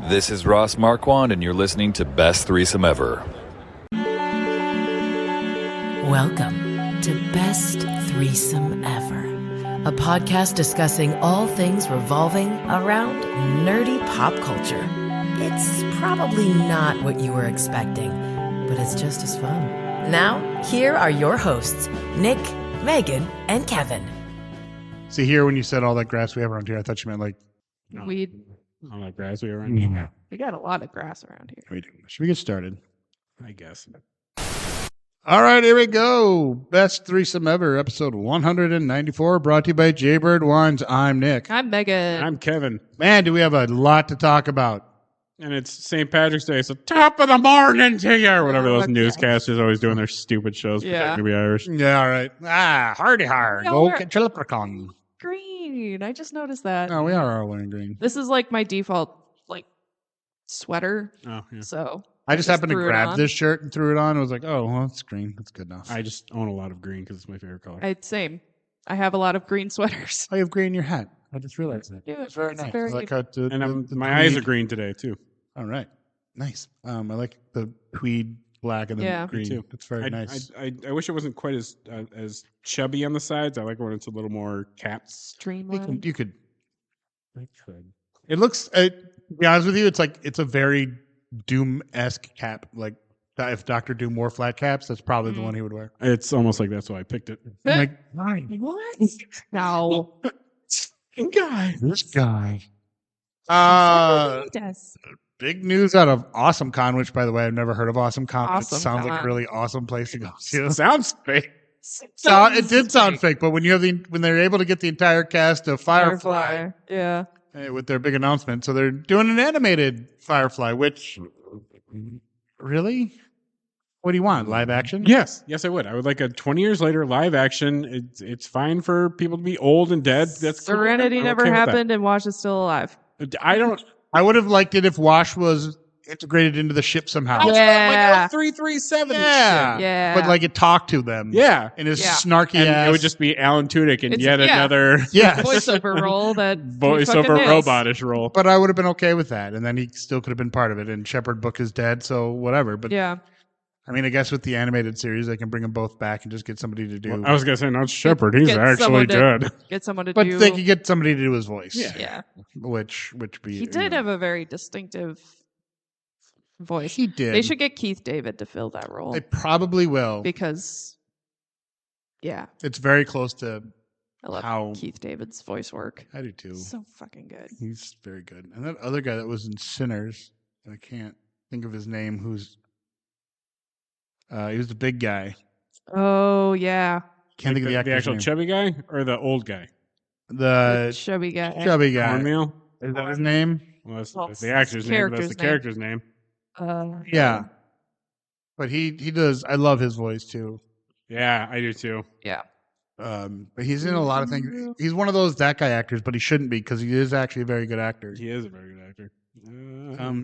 This is Ross Marquand, and you're listening to Best Threesome Ever. Welcome to Best Threesome Ever, a podcast discussing all things revolving around nerdy pop culture. It's probably not what you were expecting, but it's just as fun. Now, here are your hosts, Nick, Megan, and Kevin. See, here when you said all that grass we have around here, I thought you meant like Weed. All that grass we were around here. Yeah. We got a lot of grass around here. we do. Should we get started? I guess. All right, here we go. Best Threesome Ever, episode 194, brought to you by Jaybird Wines. I'm Nick. I'm Megan. I'm Kevin, Man, do we have a lot to talk about. and it's St. Patrick's Day, so top of the morning to you, or whatever those Okay. newscasters always doing their stupid shows. Yeah. Maybe Irish. Yeah, all right. Hardy hard. Yeah, Go we're- get your leprechaun. Green. I just noticed that. No, we are all wearing green. This is like my default sweater. Oh, yeah. So I just happened to threw it grab on. this shirt and threw it on. I was like, oh, well, it's green. That's good enough. I just own a lot of green because it's my favorite color. Same. I have a lot of green sweaters. Oh, you have green in your hat. I just realized that. Yeah, It's very it's nice. very- I like how And my eyes are green today, too. All right. Nice. I like the tweed black and the Yeah. green. Me too. It's very nice. I wish it wasn't quite as chubby on the sides. I like when it's a little more capped. Streamlined. You could. It looks. To be honest with you, it's a very Doom-esque cap. Like if Doctor Doom wore flat caps, that's probably the one he would wear. It's almost like that's why I picked it. Like What? No. this guy. Yes. Big news out of Awesome Con, which by the way I've never heard of Awesome Con. Awesome It sounds like a Con. really awesome place to go to. Sounds fake. It did sound fake, but when they're able to get the entire cast of Firefly. Yeah. With their big announcement. So they're doing an animated Firefly, which really? What do you want? Live action? Yes, I would. I would like a 20 years later live action. It's fine for people to be old and dead. That's cool. Serenity I'm never okay with that. happened and Wash is still alive. I would have liked it if Wash was integrated into the ship somehow. Yeah. Like 337. Yeah. Yeah. But like it talked to them. Yeah. And his Yeah. snarky And ass. it would just be Alan Tudyk in It's- yet yeah. another Yes. voiceover role that he voiceover fucking nails. robotish role. But I would have been okay with that. And then he still could have been part of it. And Shepard Book is dead, so whatever. But Yeah. I mean, I guess with the animated series, they can bring them both back and just get somebody to do. I was going to say, not Shepard. He's Get actually someone to- dead. Get someone to But do. they could get somebody to do his voice. Yeah. Which be. He did have a very distinctive voice. He did. They should get Keith David to fill that role They probably will. because, yeah, It's very close to I love how. Keith David's voice work. I do too. So fucking good. He's very good. And that other guy that was in Sinners, I can't think of his name. He was the big guy. Oh yeah, Can't think of the actor's actual name. chubby guy or the old guy? The chubby guy. chubby guy. Cornmeal? Is that his name? Well, that's Well, the actor's name. But that's the character's name. Yeah. But he does. I love his voice too. Yeah, I do too. Yeah. But he's in a lot of things. He's one of those that guy actors, but he shouldn't be because he is actually a very good actor. He is a very good actor.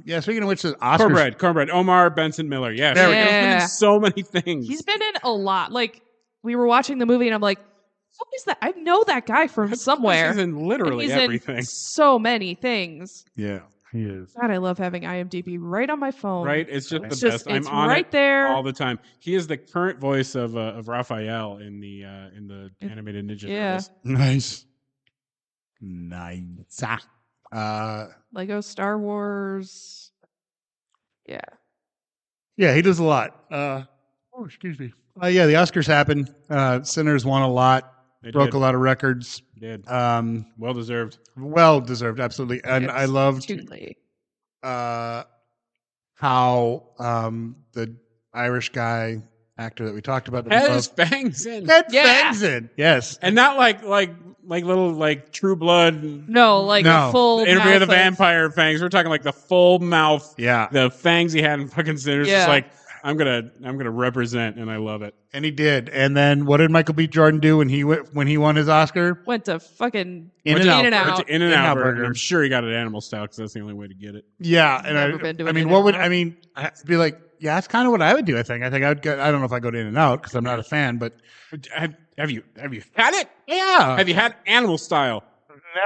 Yeah. Speaking of which, the Oscars. Cornbread. Omar Benson Miller. Yes. There we go. He's been Yeah. in so many things. He's been in a lot. Like we were watching the movie and I'm like, what is that? I know that guy from somewhere. He's in literally And he's everything. in so many things. Yeah, he is. God, I love having IMDb right on my phone. Right? It's just It's the just best. it's I'm on right it there. all the time. He is the current voice of Raphael in the animated Ninja Yeah. Turtles. Nice. Lego Star Wars. Yeah. Yeah, he does a lot. Excuse me. Yeah, the Oscars happened. Sinners won a lot. They Broke did. a lot of records. Did. Well Well deserved. deserved, absolutely. And I loved Too late. how the Irish guy actor that we talked about. Had his fangs in. That Yeah. fangs in. Yes. And not like little True Blood. No, like No. a full Interview mouth of the Vampire fangs. We're talking like the full mouth. Yeah. The fangs he had in fucking Sinners. Yeah. Just like I'm gonna represent, and I love it. And he did. And then what did Michael B. Jordan do when he won his Oscar? Went to fucking In-N-Out. In-N-Out. Went to In-N-Out Burger. Burger. I'm sure he got it animal style because that's the only way to get it. Yeah, and Never been to I an mean, I'd be like, yeah, that's kind of what I would do. I think I would go. I don't know if I go to In-N-Out because I'm not a fan, but Have you had it? yeah, Have you had animal style?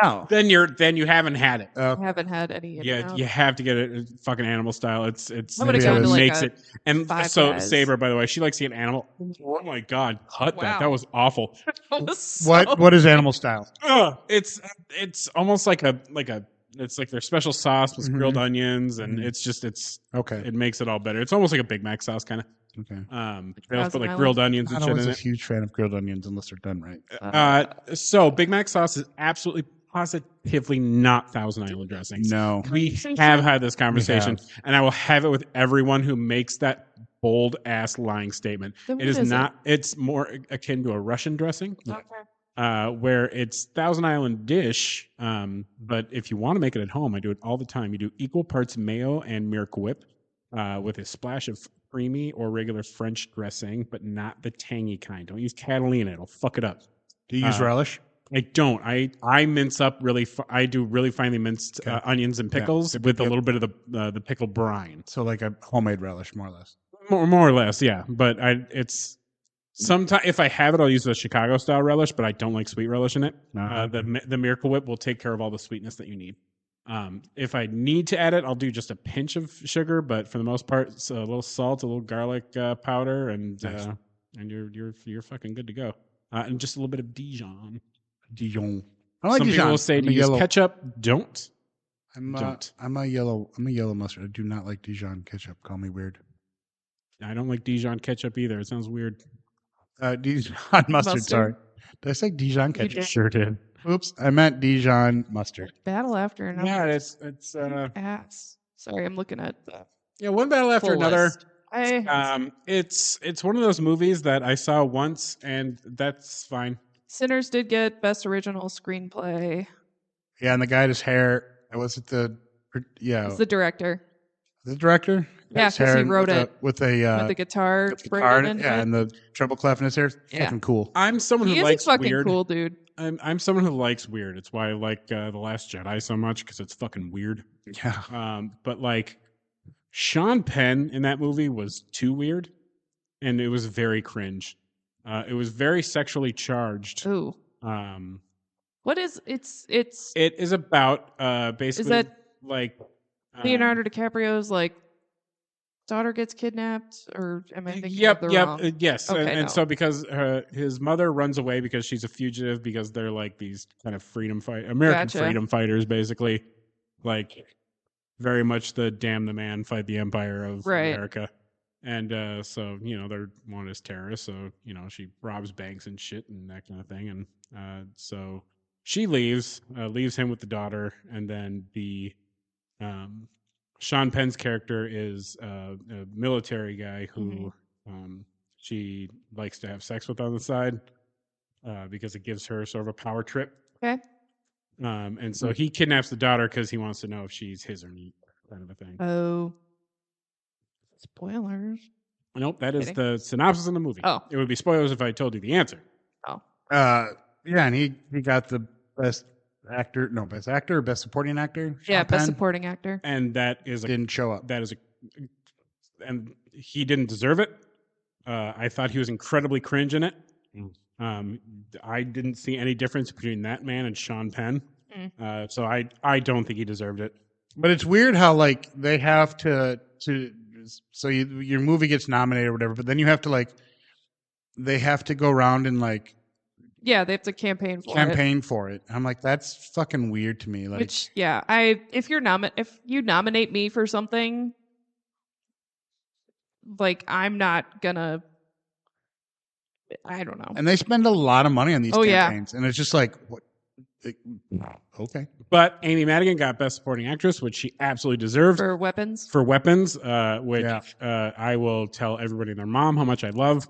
No. then you haven't had it. I haven't had any. Yeah, you have to get it fucking animal style. It's I would've gone to, like, makes a it. And Five so Guys. Saber, by the way, she likes to eat animal. Oh my god, cut that. Wow. That was awful. That was so- What is animal style? It's almost like it's like their special sauce with grilled Mhm. onions, and Mhm. it's Okay. it makes it all better. It's almost like a Big Mac sauce kind of. Okay. They also put Thousand like Island. grilled onions I'm and not shit always in a it. huge fan of grilled onions unless they're done right. So Big Mac sauce is absolutely positively not Thousand Island dressings. No. We have had this conversation, and I will have it with everyone who makes that bold ass lying statement. Then It what is is not. It's more akin to a Russian dressing, Okay. where it's Thousand Island dish. But if you want to make it at home, I do it all the time. You do equal parts mayo and Miracle Whip, with a splash of creamy or regular French dressing, but not the tangy kind. Don't use Catalina; it'll fuck it up. Do you use relish? I don't. I mince up really. I do really finely minced Okay. onions and pickles with a little bit of the pickle brine. So like a homemade relish, more or less. More or less, yeah. But it's sometimes if I have it, I'll use the Chicago style relish. But I don't like sweet relish in it. The Miracle Whip will take care of all the sweetness that you need. If I need to add it, I'll do just a pinch of sugar. But for the most part, it's a little salt, a little garlic powder, and Nice. and you're fucking good to go. And just a little bit of Dijon. Dijon. I like Some Dijon. people will say I'm to a use yellow. ketchup. Don't. I'm a yellow mustard. I do not like Dijon ketchup. Call me weird. I don't like Dijon ketchup either. It sounds weird. Dijon mustard. Sorry. Did I say Dijon ketchup? did. Sure did. Oops, I meant Dijon mustard. Battle after another. Yeah, it's ass. Sorry, I'm looking at the one battle after full another. list. It's one of those movies that I saw once and that's fine. Sinners did get best original screenplay. Yeah, and the guy had his hair. Was it the? Yeah, It's the director the director. Yeah, His 'cause hair he and wrote it with a with the guitar. guitar braided into yeah, it. and the treble clef in his hair. Yeah. Fucking cool. I'm someone He who is likes fucking weird. cool, dude. I'm someone who likes weird. It's why I like The Last Jedi so much because it's fucking weird. Yeah, But like Sean Penn in that movie was too weird, and it was very cringe. It was very sexually charged. Ooh, Um, what is it's it is about basically that like Leonardo DiCaprio's like daughter gets kidnapped, or am I thinking Yep, of the wrong? yes, Okay, and no. so because his mother runs away because she's a fugitive because they're like these kind of American Gotcha. freedom fighters, basically, like very much the damn the man fight the empire of Right. America, and so they're wanted as terrorists, so she robs banks and shit and that kind of thing, and so she leaves him with the daughter, and then the Sean Penn's character is a military guy who she likes to have sex with on the side because it gives her sort of a power trip. Okay. And so he kidnaps the daughter because he wants to know if she's his or not, kind of a thing. Oh, spoilers. Nope, that is Kidding. the synopsis of the movie. Oh. It would be spoilers if I told you the answer. Oh, yeah, and he got the best actor, or best supporting actor. yeah, Sean best Penn supporting actor. And that is didn't show up. and he didn't deserve it. I thought he was incredibly cringe in it. I didn't see any difference between that man and Sean Penn. So I don't think he deserved it. But it's weird how like they have to so your movie gets nominated or whatever, but then you have to they have to go around and Yeah, they have to campaign for it. campaign for it. I'm like, that's fucking weird to me. Like, Which, yeah, if you nominate me for something, like I'm not gonna. I don't know. and they spend a lot of money on these Oh, yeah. campaigns, and it's just like, what? Okay. But Amy Madigan got Best Supporting Actress, which she absolutely deserved For weapons. for Weapons, which Yeah. I will tell everybody and their mom how much I love.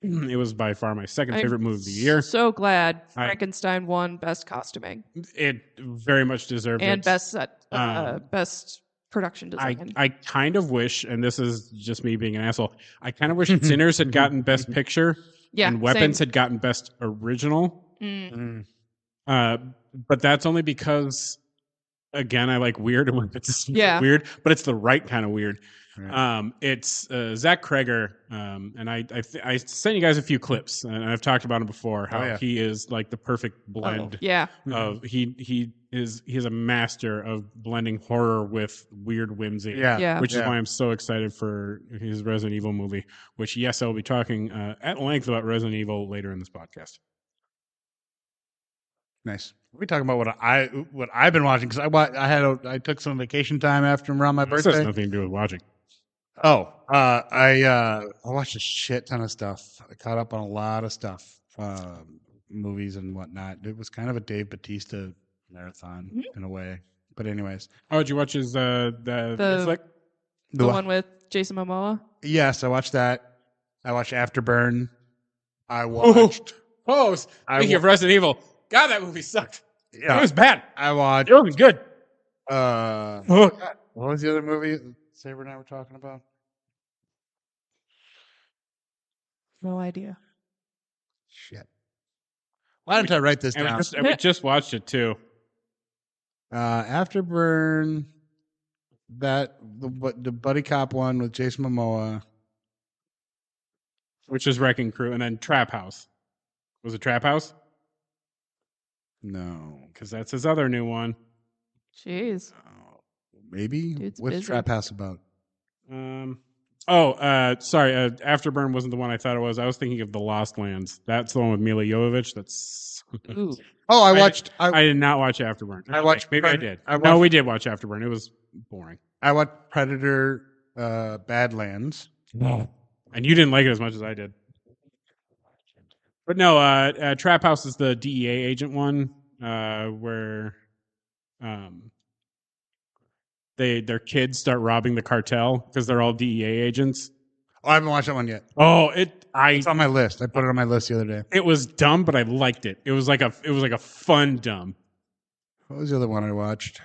It was by far my second favorite movie of the year. So glad Frankenstein won best costuming It very much deserved and it. best production design. I kind of wish, and this is just me being an asshole, I kind of wish Sinners had gotten Best Picture Yeah, and Weapons same. had gotten Best Original. Mm. But that's only because again, I like weird and when it's Yeah. weird, but it's the right kind of weird. Right. It's Zach Kreger, and I sent you guys a few clips, and I've talked about him before. How yeah. he is like the perfect blend. Yeah. Of he is a master of blending horror with weird whimsy. Yeah. Which is why I'm so excited for his Resident Evil movie. Which yes, I will be talking at length about Resident Evil later in this podcast. Nice. We're talking about what I've been watching because I took some vacation time after around my This has birthday. nothing to do with watching. Oh, I watched a shit ton of stuff. I caught up on a lot of stuff, movies and whatnot. It was kind of a Dave Bautista marathon in a way. But anyways, Oh, did you watch his the flick? The one with Jason Momoa. Yes, I watched that. I watched Afterburn. I watched. Speaking of Resident Evil, God, that movie sucked. Yeah, It was bad. I watched. It was good. God, what was the other movie Saber and I were talking about? No idea. Shit. Why didn't I write this down? We just watched it too. Afterburn, the buddy cop one with Jason Momoa. Which is Wrecking Crew, and then Trap House. Was it Trap House? No, Because that's his other new one. Jeez. maybe. Dude's What's busy. Trap House about? Sorry. Afterburn wasn't the one I thought it was. I was thinking of The Lost Lands. That's the one with Mila Jovovich. That's. Ooh. Oh, I watched. I did not watch Afterburn. I watched Maybe I Pred- did. I No, watched- we did watch Afterburn. It was boring. I watched Predator, Badlands. And you didn't like it as much as I did. But no, Trap House is the DEA agent one, where their kids start robbing the cartel because they're all DEA agents. Oh, I haven't watched that one yet. It's on my list. I put it on my list the other day. It was dumb, but I liked it. It was like a fun dumb. What was the other one I watched?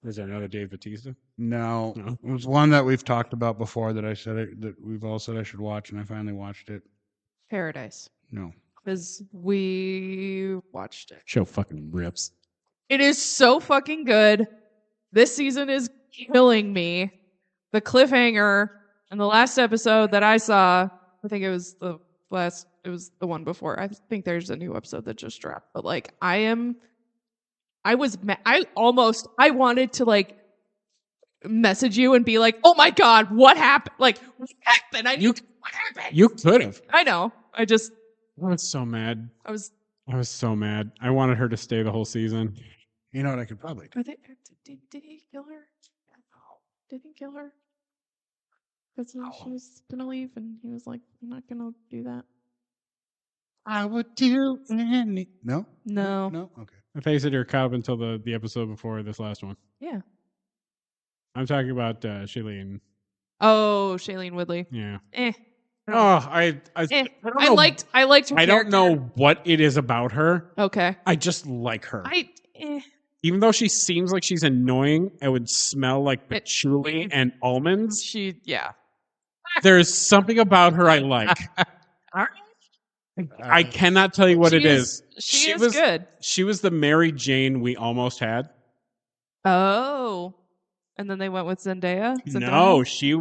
Is there another Dave Bautista? No, No? it was one that we've talked about before that that we've all said I should watch, and I finally watched it. Paradise. No, Because we watched it. Show fucking rips. It is so fucking good. This season is killing me. The cliffhanger in the last episode that I saw, I think it was the one before. I think there's a new episode that just dropped. But like, I wanted to like message you and be like, oh my God, what happened? Like, what happened? What happened? You could have. I know. I was so mad. I was. I was so mad. I wanted her to stay the whole season. you know what I could probably do. Did he kill her? Did he kill her? Because she was gonna leave, and he was like, "I'm not gonna do that." I would do any. No, No. no. Okay. I thought you said you're a cop until the episode before this last one. Yeah. I'm talking about Shailene. Oh, Shailene Woodley. Yeah. Eh. Oh, I don't know. I liked her. I don't character. know what it is about her. Okay. I just like her. Eh. Even though she seems like she's annoying, it would smell like patchouli and almonds. Yeah. There's something about her I like. All right. I cannot tell you what it is. She is good. She was the Mary Jane we almost had. Oh. And then they went with Zendaya? No, she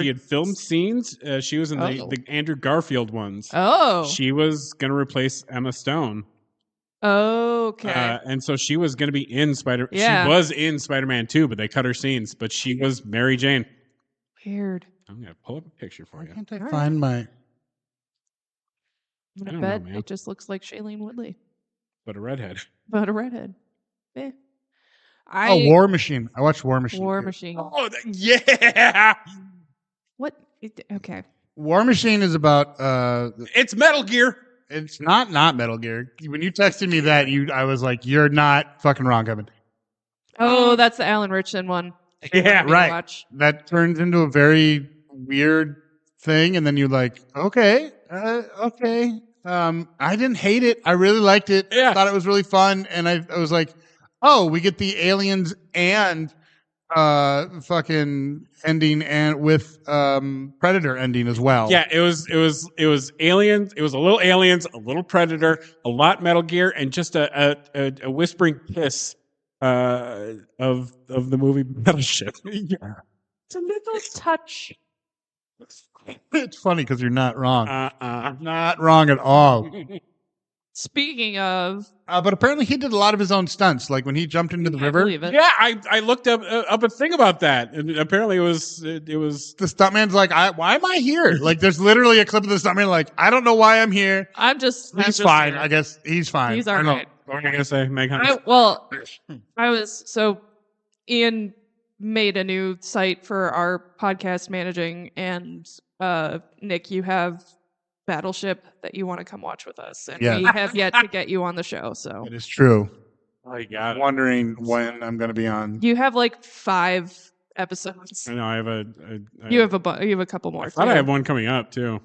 had filmed scenes. She was in the Andrew Garfield ones. Oh. She was going to replace Emma Stone. Okay. And so she was going to be in Yeah. She was in Spider-Man 2, but they cut her scenes. But she was Mary Jane. Weird. I'm going to pull up a picture for Why you. can't I All find my? I'm I gonna don't know, bet man. it just looks like Shailene Woodley, But a redhead. but a redhead. Eh. War Machine. I watched War Machine. War too. Machine. Oh, yeah! What? Okay. War Machine is about. It's Metal Gear. It's not Metal Gear. When you texted me that, I was like, "You're not fucking wrong, Kevin." Oh, that's the Alan Richardson one. Yeah, right. Watch. That turns into a very weird thing, and then you're like, "Okay, okay." I didn't hate it. I really liked it. Yeah. Thought it was really fun, and I was like, "Oh, we get the aliens and fucking ending and with Predator ending as well. Yeah, it was aliens. It was a little aliens, a little Predator, a lot Metal Gear, and just a whispering kiss of the movie Battleship. Yeah. It's a little touch. It's funny because you're not wrong. Uh-uh. Not wrong at all. Speaking of, But apparently he did a lot of his own stunts. Like when he jumped into the I river, believe it. Yeah, I looked up a thing about that, and apparently it was the stuntman's like, why am I here? Like there's literally a clip of the stuntman like, I don't know why I'm here. I'm just Fine. here. I guess he's fine. He's I all don't know. right. What were you gonna say, Meghan? Ian made a new site for our podcast managing, and Nick, you have Battleship that you want to come watch with us, and Yeah. we have yet to get you on the show. So It is true. Oh, you got I'm it. wondering when I'm going to be on. you have like 5 episodes. I know I have You have a couple more. I thought too. I have one coming up too.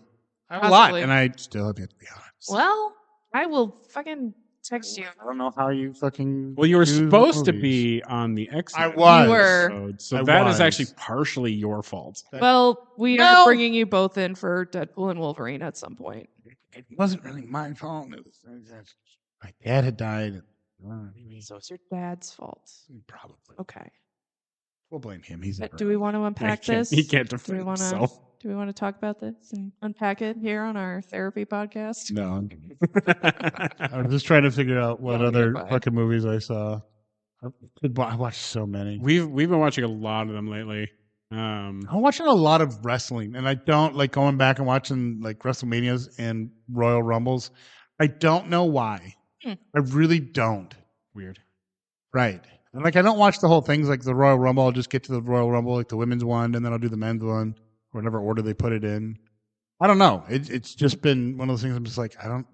I have a lot, possibly. and I still have yet to be honest. Well, I will fucking text you. I don't know how you fucking. Well, you were do the supposed to movies. be on the X. I was. You were. episode, so I that is was. actually partially your fault. Well, we No. are bringing you both in for Deadpool and Wolverine at some point. It wasn't really my fault. It was my dad had died. So it's your dad's fault. Probably. Okay. We'll blame him. He's Do we want to unpack this? He can't Do defend we want to? himself. Do we want to talk about this and unpack it here on our therapy podcast? No. I'm just trying to figure out what Oh, other you're fine. fucking movies I saw. I watched so many. We've been watching a lot of them lately. I'm watching a lot of wrestling, and I don't like going back and watching like WrestleManias and Royal Rumbles. I don't know why. I really don't. Weird. Right. And like I don't watch the whole things like the Royal Rumble. I'll just get to the Royal Rumble, like the women's one, and then I'll do the men's one, or whatever order they put it in. I don't know. It's just been one of those things. I'm just like I don't.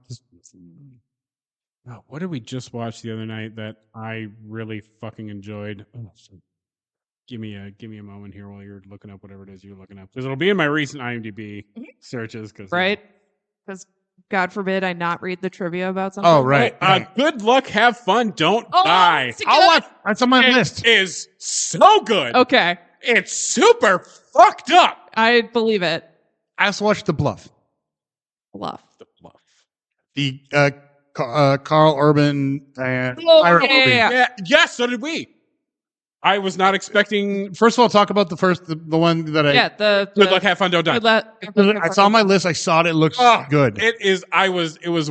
Oh, what did we just watch the other night that I really fucking enjoyed? Oh, give me a moment here while you're looking up whatever it is you're looking up, because it'll be in my recent IMDb searches. Because Right? Because God forbid I not read the trivia about something. Oh right. Good luck, have fun, don't die. it's a I'll good- watch. That's on my It list. is so good. Okay, It's super fucked up. I believe it. I also watched The Bluff. Bluff. The Bluff. The Carl Urban and Oh, pirate yeah, movie. yeah. Yeah. Yes. So did we. I was not expecting. First of all, talk about the one that I. Yeah, the Good luck, have fun, don't die. Good luck. I saw on my list. I saw it. It looks good. It is. It was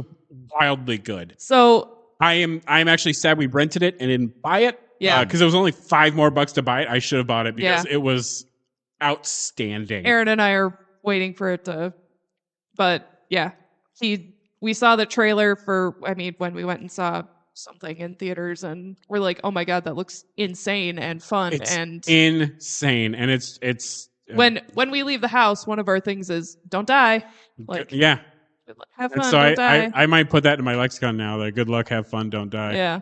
wildly good. So I'm actually sad we rented it and didn't buy it. Yeah. Because it was only $5 more to buy it. I should have bought it because Yeah. it was outstanding. Aaron and I are waiting for it to, but yeah, we saw the trailer for, when we went and saw something in theaters, and we're like, oh my God, that looks insane and fun. It's and insane, and it's when we leave the house, one of our things is don't die. Like, yeah. have And fun, so don't die. I might put that in my lexicon now. That good luck, have fun, don't die. Yeah.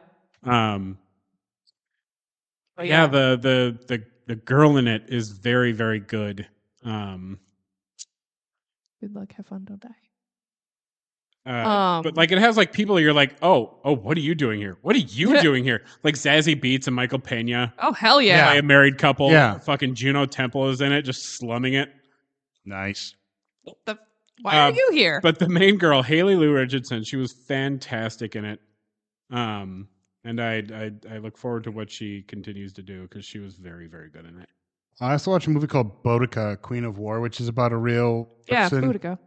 But Yeah. The girl in it is very, very good. Good luck, have fun, don't die. But like it has like people you're like, oh, what are you doing here? What are you doing here? Like Zazie Beetz and Michael Pena. Oh hell yeah. Play a married couple. Yeah. Fucking Juno Temple is in it, just slumming it. Nice. Why are you here? But the main girl, Haley Lou Richardson, she was fantastic in it. And I look forward to what she continues to do because she was very, very good in it. I also watched a movie called Boudica, Queen of War, which is about a real person. Boudica.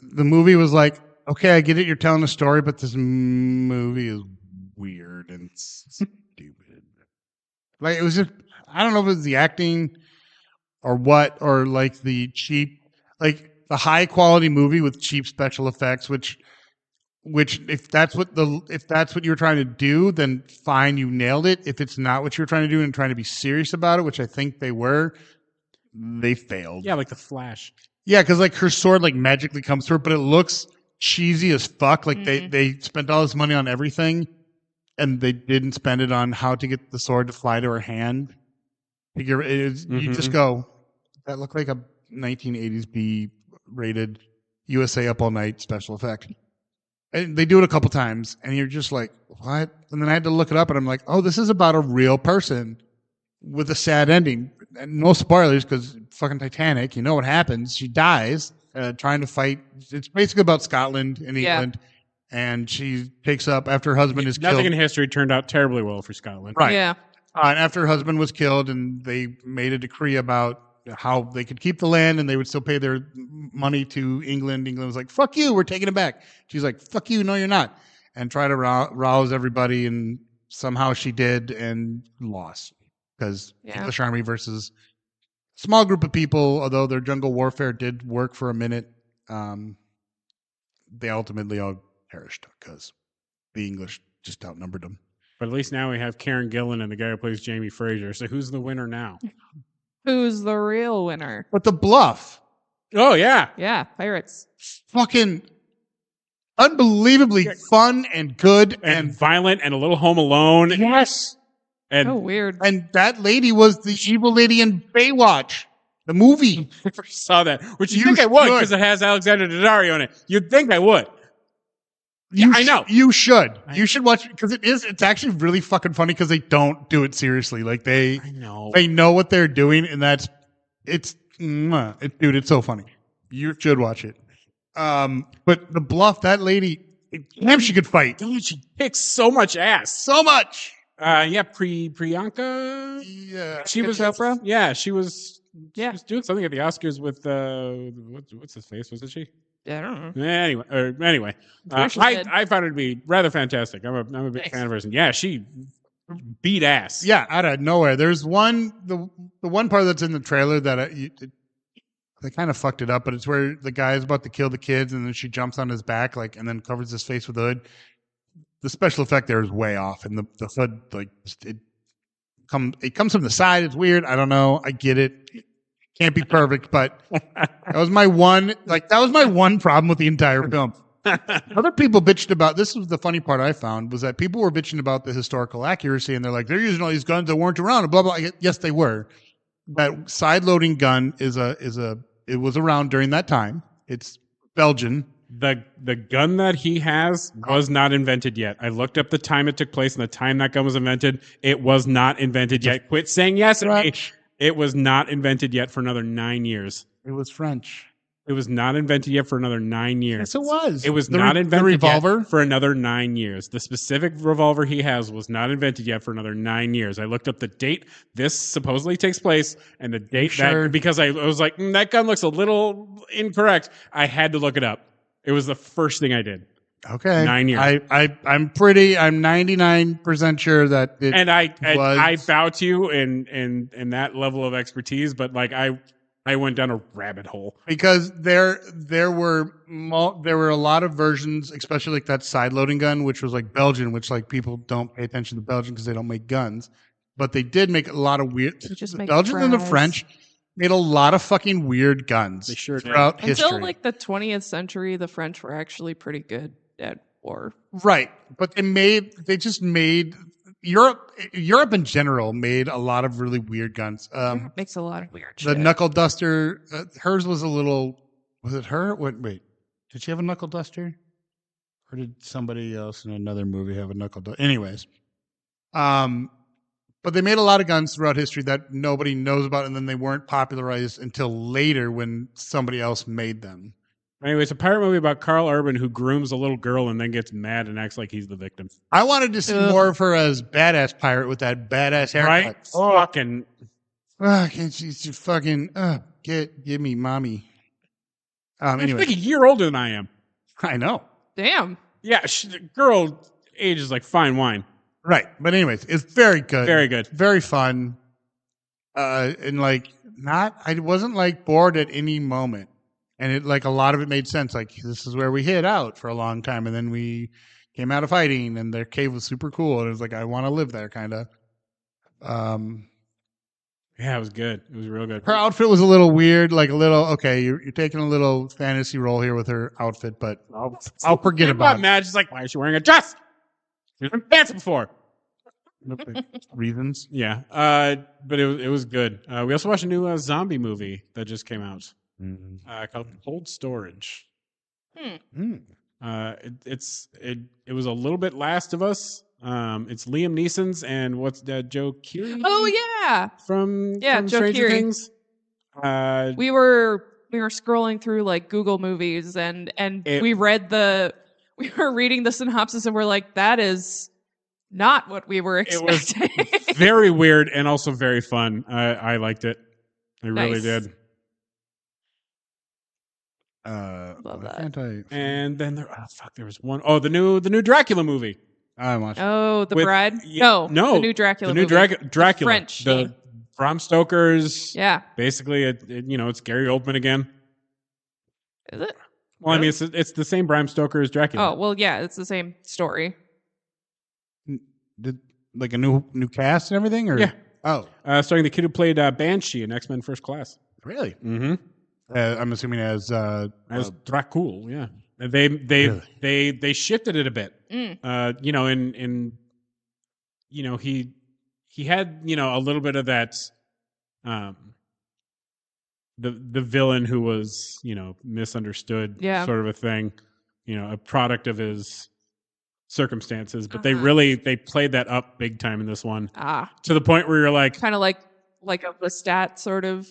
The movie was like, okay, I get it, you're telling a story, but this movie is weird and stupid. Like it was just, I don't know if it was the acting or what, or like the cheap, like the high quality movie with cheap special effects, which if that's what you were trying to do, then fine, you nailed it. If it's not what you were trying to do and trying to be serious about it, which I think they were, they failed. Yeah, like The Flash. Yeah, because like her sword like magically comes through, but it looks cheesy as fuck. Like they spent all this money on everything, and they didn't spend it on how to get the sword to fly to her hand. You just go, that looked like a 1980s B-rated USA Up All Night special effect. And they do it a couple times, and you're just like, what? And then I had to look it up, and I'm like, oh, this is about a real person. with a sad ending. And no spoilers because fucking Titanic. You know what happens? She dies trying to fight. It's basically about Scotland and England, and she takes up after her husband is Nothing killed. in history turned out terribly well for Scotland. Right. Yeah. And after her husband was killed, and they made a decree about how they could keep the land and they would still pay their money to England. England was like, "Fuck you, we're taking it back." She's like, "Fuck you, no, you're not," and try to rouse everybody. And somehow she did and lost because English army versus small group of people. Although their jungle warfare did work for a minute, they ultimately all perished because the English just outnumbered them. But at least now we have Karen Gillan and the guy who plays Jamie Fraser. So who's the winner now? Who's the real winner? But the Bluff, Oh, yeah. Yeah, pirates. fucking unbelievably fun and good And violent and a little Home Alone. yes. Oh, And weird. And that lady was the evil lady in Baywatch, the movie. I never saw that, which you You think I would should. because it has Alexander Daddario in it. You'd think I would. I know. You should. You should watch it because it's actually really fucking funny because they don't do it seriously. Like I know. they know what they're doing, and it's so funny. You should watch it. But the Bluff, that lady, damn, she could fight Dude, she kicks so much ass. so much. Yeah, Priyanka. Yeah, She was Chopra? Yeah, she was. Yeah. She was doing something at the Oscars with what's his face? Was it she? Yeah, I don't know. Anyway, Sure she did. I found her to be rather fantastic. I'm a big Nice. fan of hers. And yeah, she beat ass. yeah, out of nowhere. There's the one part that's in the trailer that they kind of fucked it up, but it's where the guy is about to kill the kids, and then she jumps on his back, like, and then covers his face with the hood. The special effect there is way off, and the hood, like, it comes from the side. It's weird. I don't know. I get it. Can't be perfect, but that was my one problem with the entire film. Other people bitched about this. Was the funny part I found was that people were bitching about the historical accuracy, and they're like, they're using all these guns that weren't around, and blah blah. Yes, they were. That side loading gun it was around during that time. It's Belgian. The gun that he has was not invented yet. I looked up the time it took place and the time that gun was invented. It was not invented yet. Quit saying yes at me. French. It was not invented yet for another 9 years. It was French. It was not invented yet for another 9 years. Yes, it was. It was The not invented revolver yet for another 9 years. The specific revolver he has was not invented yet for another 9 years. I looked up the date this supposedly takes place and the date Sure. that, because I was like, that gun looks a little incorrect. I had to look it up. It was the first thing I did. Okay. 9 years. I'm 99% sure that it And I was. bow to you in that level of expertise, but like I went down a rabbit hole. Because there were a lot of versions, especially like that side loading gun, which was like Belgian, which like people don't pay attention to Belgian because they don't make guns, but they did make a lot of weird. just The make Belgians and the fries. French made a lot of fucking weird guns. They sure did. throughout history. Until like the 20th century, the French were actually pretty good at war. Right, but they just made Europe in general made a lot of really weird guns. Makes a lot of weird The shit. knuckle duster, hers was a little. Was it her? Wait, did she have a knuckle duster, or did somebody else in another movie have a knuckle duster? Anyways, but they made a lot of guns throughout history that nobody knows about, and then they weren't popularized until later when somebody else made them. Anyway, it's a pirate movie about Carl Urban who grooms a little girl and then gets mad and acts like he's the victim. I wanted to see more of her as badass pirate with that badass haircut. Right? Fucking. Can't she just fucking give me mommy? She's Anyway, like a year older than I am. I know. Damn. Yeah, the girl age is like fine wine. Right, but anyways, it's very good, Very good. very fun, and like I wasn't like bored at any moment, and it like a lot of it made sense. Like this is where we hid out for a long time, and then we came out of fighting, and their cave was super cool, and it was like I want to live there, kind of. Yeah, it was good. It was real good. Her outfit was a little weird, like a little okay. You're taking a little fantasy role here with her outfit, but I'll forget I'm about not it. mad. She's like, why is she wearing a dress? She's been dancing before. Reasons. Yeah, but it was good. We also watched a new zombie movie that just came out called Cold Storage. Mm. It was a little bit Last of Us, It's Liam Neeson's and what's Joe Keery? Oh yeah, from Joe Stranger Keery. Things. We were scrolling through like Google movies and we were reading the synopsis and we're like, that is not what we were It was expecting. very weird and also very fun. I liked it. I really Nice. did. Love why that. can't I? And then there was one. Oh, the new Dracula movie. I watched. Oh, The With- Bride? yeah, no, the new Dracula The new movie. Dracula. French. The Bram Stoker's. Yeah. Basically, it's Gary Oldman again. Is it? Well, I mean, it's the same Bram Stoker as Dracula. Oh, well, yeah, it's the same story. Did like a new cast and everything, or Yeah. Oh, starring the kid who played Banshee in X-Men First Class. really? Mm-hmm. I'm assuming as Dracul, yeah. They shifted it a bit. He had a little bit of that, the villain who was misunderstood, sort of a thing, a product of his circumstances. But they played that up big time in this one, to the point where you're like, kind of like a Lestat sort of.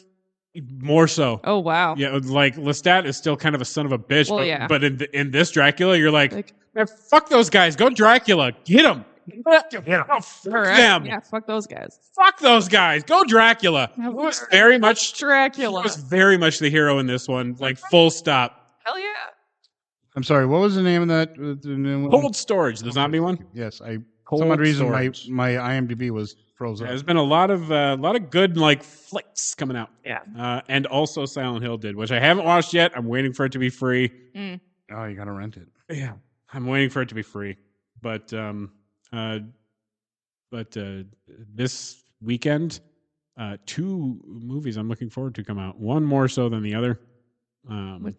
More so. Oh wow. Yeah, like Lestat is still kind of a son of a bitch. Well, but in this Dracula, you're like, man, fuck those guys. Go Dracula. Get them. Fuck them. Yeah, fuck those guys. Fuck those guys. Go Dracula. Who was very much Dracula. He was very much the hero in this one. Like full stop. Hell yeah. I'm sorry. What was the name of that? The new one? Cold Storage, the zombie one. Yes, for Cold some odd reason Storage. my IMDb was frozen. There's been a lot of good like flicks coming out. Yeah. And also Silent Hill did, which I haven't watched yet. I'm waiting for it to be free. Oh, you gotta rent it. Yeah, I'm waiting for it to be free. But this weekend, 2 movies I'm looking forward to come out. One more so than the other. One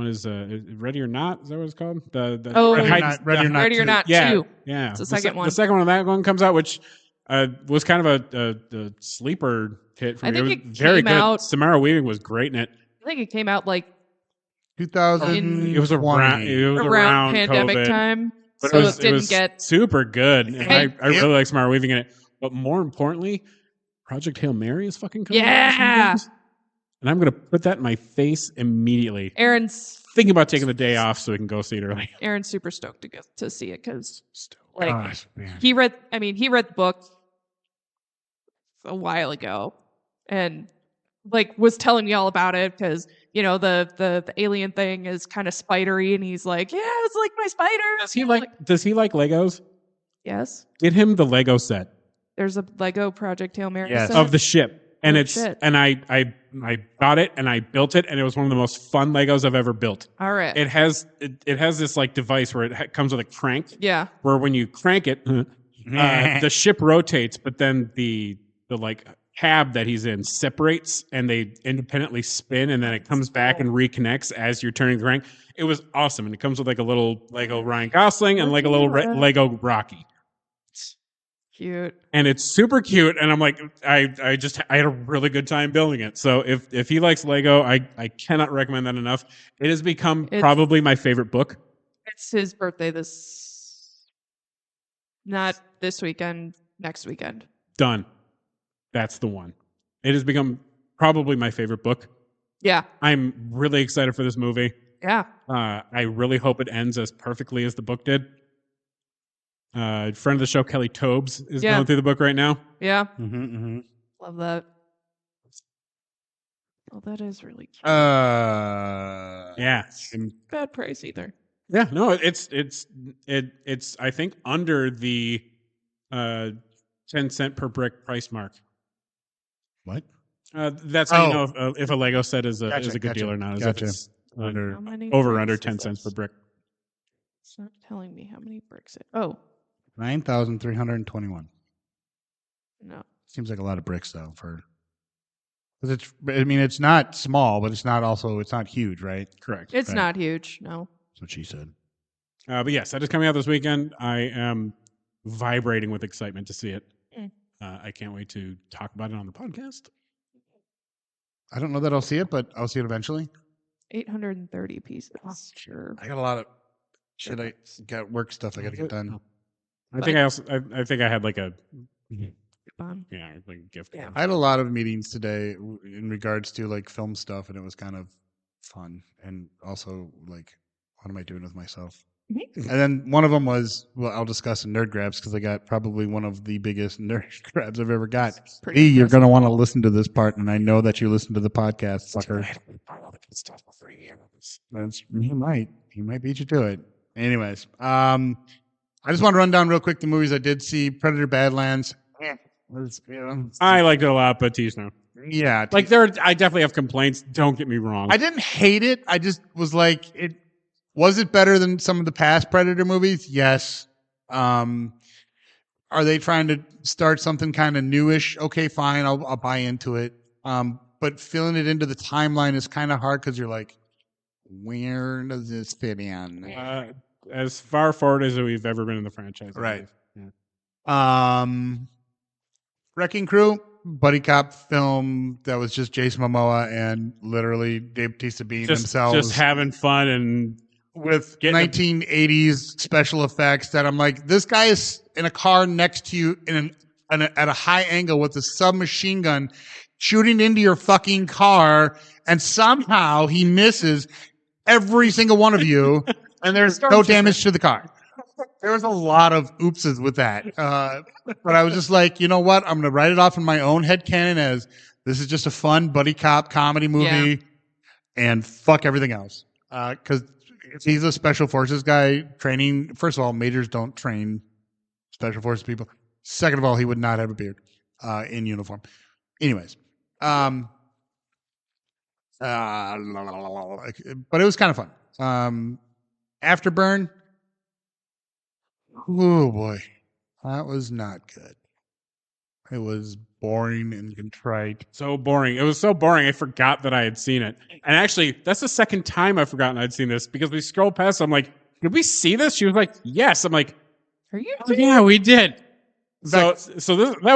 is Ready or Not. Is that what it's called? Ready or Not. Yeah, 2. yeah. It's the second one. The second one of that one comes out, which was kind of a sleeper hit for me. I think It was it very came good. out- Samara Weaving was great in it. I think it came out like 2000. It was around pandemic COVID. time. But So it didn't was get super good. And Hey. I really like Samara Weaving in it. But more importantly, Project Hail Mary is fucking coming out this Yeah. weekend. And I'm going to put that in my face immediately. Aaron's Thinking about taking the day off so we can go see it early. Aaron's super stoked to go to see it because Gosh, man. he read the book a while ago and like was telling me all about it because the alien thing is kind of spidery and he's like, yeah, it's like my spider. Does he like Legos? Yes, Get him the Lego set there's a Lego Project Hail Mary Yes. set. of the ship. And Oh, it's shit. and I got it and I built it and it was one of the most fun Legos I've ever built. All right. It has this like device where it comes with a crank. Yeah. Where when you crank it, the ship rotates, but then the like cab that he's in separates and they independently spin and then it comes back and reconnects as you're turning the crank. It was awesome. And it comes with like a little Lego Ryan Gosling and like a little Lego Rocky. Cute. And it's super cute. And I'm like, I had a really good time building it. So if he likes Lego, I cannot recommend that enough. It has become probably my favorite book. It's his birthday not this weekend, next weekend. Done. That's the one. It has become probably my favorite book. Yeah. I'm really excited for this movie. Yeah. I really hope it ends as perfectly as the book did. Friend of the show, Kelly Tobes, is going through the book right now. Yeah. Mm-hmm. Love that. Oh, that is really cute. Yeah. Bad price either. Yeah, no, it's I think under the 10-cent per brick price mark. What? That's how you know if a Lego set is a good deal or not. Is if Gotcha. it's Under How many over bricks under is 10 cents per this? brick. It's not telling me how many bricks it. Oh, 9,321. no. Seems like a lot of bricks though because it's not small, but it's not huge, right? Correct. It's Right. not huge. No. That's what she said. But yes, that is coming out this weekend. I am vibrating with excitement to see it. I can't wait to talk about it on the podcast. I don't know that I'll see it, but I'll see it eventually. 830 pieces. Sure. I got a lot of Shit, I got work stuff I got to get done. I think I also I think I had like a Fun. like a gift. Yeah. I had a lot of meetings today in regards to like film stuff, and it was kind of fun. And also, like, what am I doing with myself? And then one of them was, well, I'll discuss in Nerd Grabs because I got probably one of the biggest Nerd Grabs I've ever got. Pretty Lee, you're impressive. going to want to listen to this part, and I know that you listen to the podcast, sucker. He might. He might beat you to it. Anyways, I just want to run down real quick the movies I did see. Predator Badlands. I liked it a lot, but tease no. Yeah. Like I definitely have complaints. Don't get me wrong. I didn't hate it. I just was like, was it better than some of the past Predator movies? Yes. Are they trying to start something kind of newish? Okay, fine. I'll buy into it. But filling it into the timeline is kind of hard because you're like, where does this fit in? As far forward as we've ever been in the franchise, I Right. believe. Yeah. Wrecking Crew, buddy cop film that was just Jason Momoa and literally Dave Bautista being themselves. Just having fun and with getting 1980s special effects that I'm like, this guy is in a car next to you at a high angle with a submachine gun shooting into your fucking car, and somehow he misses every single one of you, and there's no damage to the car. There was a lot of oopses with that. But I was just like, you know what? I'm going to write it off in my own headcanon as this is just a fun buddy cop comedy movie and fuck everything else. Because he's a special forces guy training. First of all, majors don't train special forces people. Second of all, he would not have a beard in uniform. Anyways. But it was kind of fun. Afterburn. Oh boy, that was not good. It was boring and contrite. so boring. It was so boring. I forgot that I had seen it. And actually, that's the second time I've forgotten I'd seen this because we scrolled past. I'm like, did we see this? She was like, yes. I'm like, Are you? oh, yeah, we did. That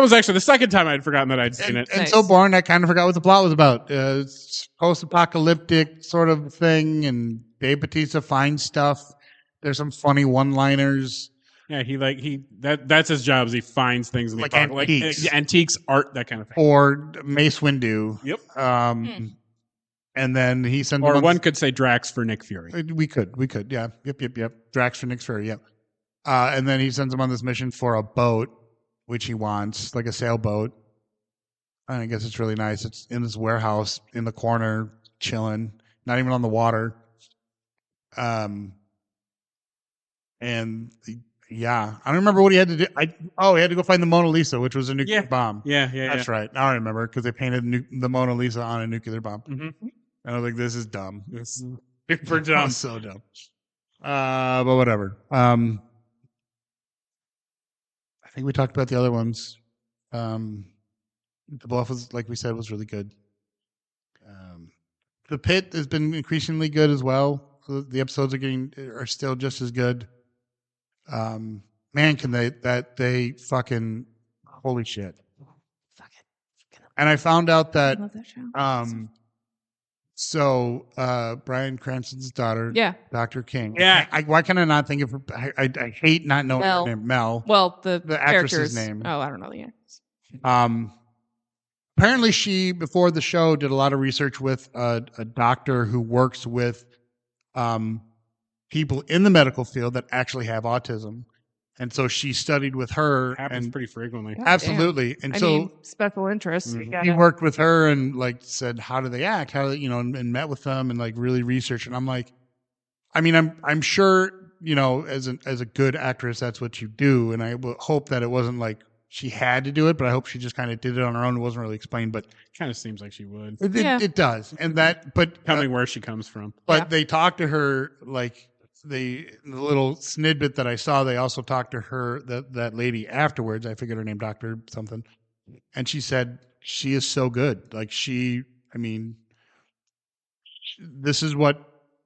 Was actually the second time I'd forgotten that I'd seen it. And Nice. so boring, I kind of forgot what the plot was about. It's post-apocalyptic sort of thing, and Dave Bautista finds stuff. There's some funny one-liners. Yeah, that's his job. Is he finds things in the Like apocalypse. antiques. Antiques, art, that kind of thing. Or Mace Windu. Yep. And then he sends Or him on one could say Drax for Nick Fury. We could, yeah. Yep. Drax for Nick Fury, yep. And then he sends him on this mission for a boat, which he wants, like a sailboat. And I guess it's really nice. It's in this warehouse in the corner, chilling, not even on the water. Yeah, I don't remember what he had to do. He had to go find the Mona Lisa, which was a nuclear bomb. Yeah. That's right. Now I remember because they painted the Mona Lisa on a nuclear bomb. Mhm. And I was like, this is dumb. It's super dumb. So dumb. But whatever. I think we talked about the other ones. The Bluff was, like we said, was really good. The Pit has been increasingly good as well. The episodes are still just as good. Man, can they fucking holy shit. Fuck it. And I found out I that love that show. Bryan Cranston's daughter, Yeah. Dr. King. Yeah. Why can I not think of her? I hate not knowing Mel. her name. Mel. Well, the actress's characters. name. Oh, I don't know the actress. Apparently she, before the show, did a lot of research with a doctor who works with people in the medical field that actually have autism. And so she studied with her. Happens and pretty frequently. God absolutely. And I so mean, special interests. Mhm. You he gotta- worked with her and like said, how do they act? How do they, and met with them and like really researched. And I'm like, I mean, I'm sure, as a good actress, that's what you do. And I hope that it wasn't like she had to do it, but I hope she just kind of did it on her own. It wasn't really explained, but Kind of seems like she would. it does. And that, but Coming where she comes from. but they talked to her like the little snippet that I saw. They also talked to her, that lady afterwards. I forget her name, Doctor something, and she said she is so good. Like this is what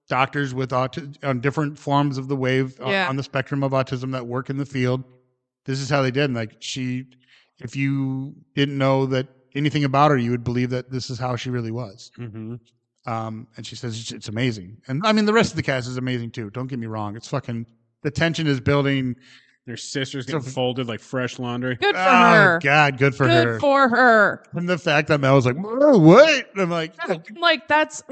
doctors with on different forms of the wave on the spectrum of autism that work in the field. This is how they did. And like if you didn't know that anything about her, you would believe that this is how she really was. Mm-hmm. And she says it's amazing. And I mean, the rest of the cast is amazing too. Don't get me wrong. It's fucking, the tension is building. Their sisters getting folded like fresh laundry. Good for her. God, good for her. Good for her. And the fact that Mel was like, "Whoa, what?" And I'm like, Like, that's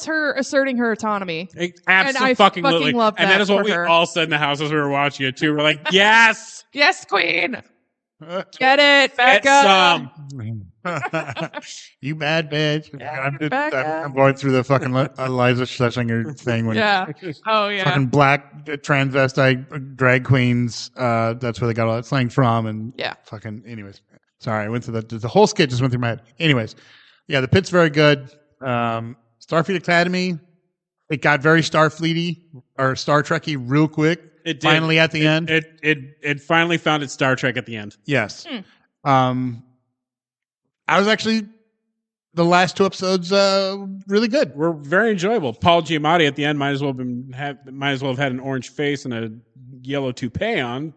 her asserting her autonomy. Absolutely. fucking love And that that is what for we her. all said in the house as we were watching it too. We're like, yes, Yes, queen. Get it. Back get up. some. you bad bitch. Back I'm going through the fucking Eliza Schlesinger thing when Yeah. Oh, yeah. fucking black transvestite drag queens. That's where they got all that slang from. And Yeah. fucking, anyways. Sorry, I went through that. The whole skit just went through my head. Anyways, yeah, the pit's very good. Starfleet Academy, it got very Starfleety or Star Trekky real quick. It did. Finally at the end. It finally found its Star Trek at the end. Yes. I was actually the last 2 episodes really good. Were very enjoyable. Paul Giamatti at the end might as well have had an orange face and a yellow toupee on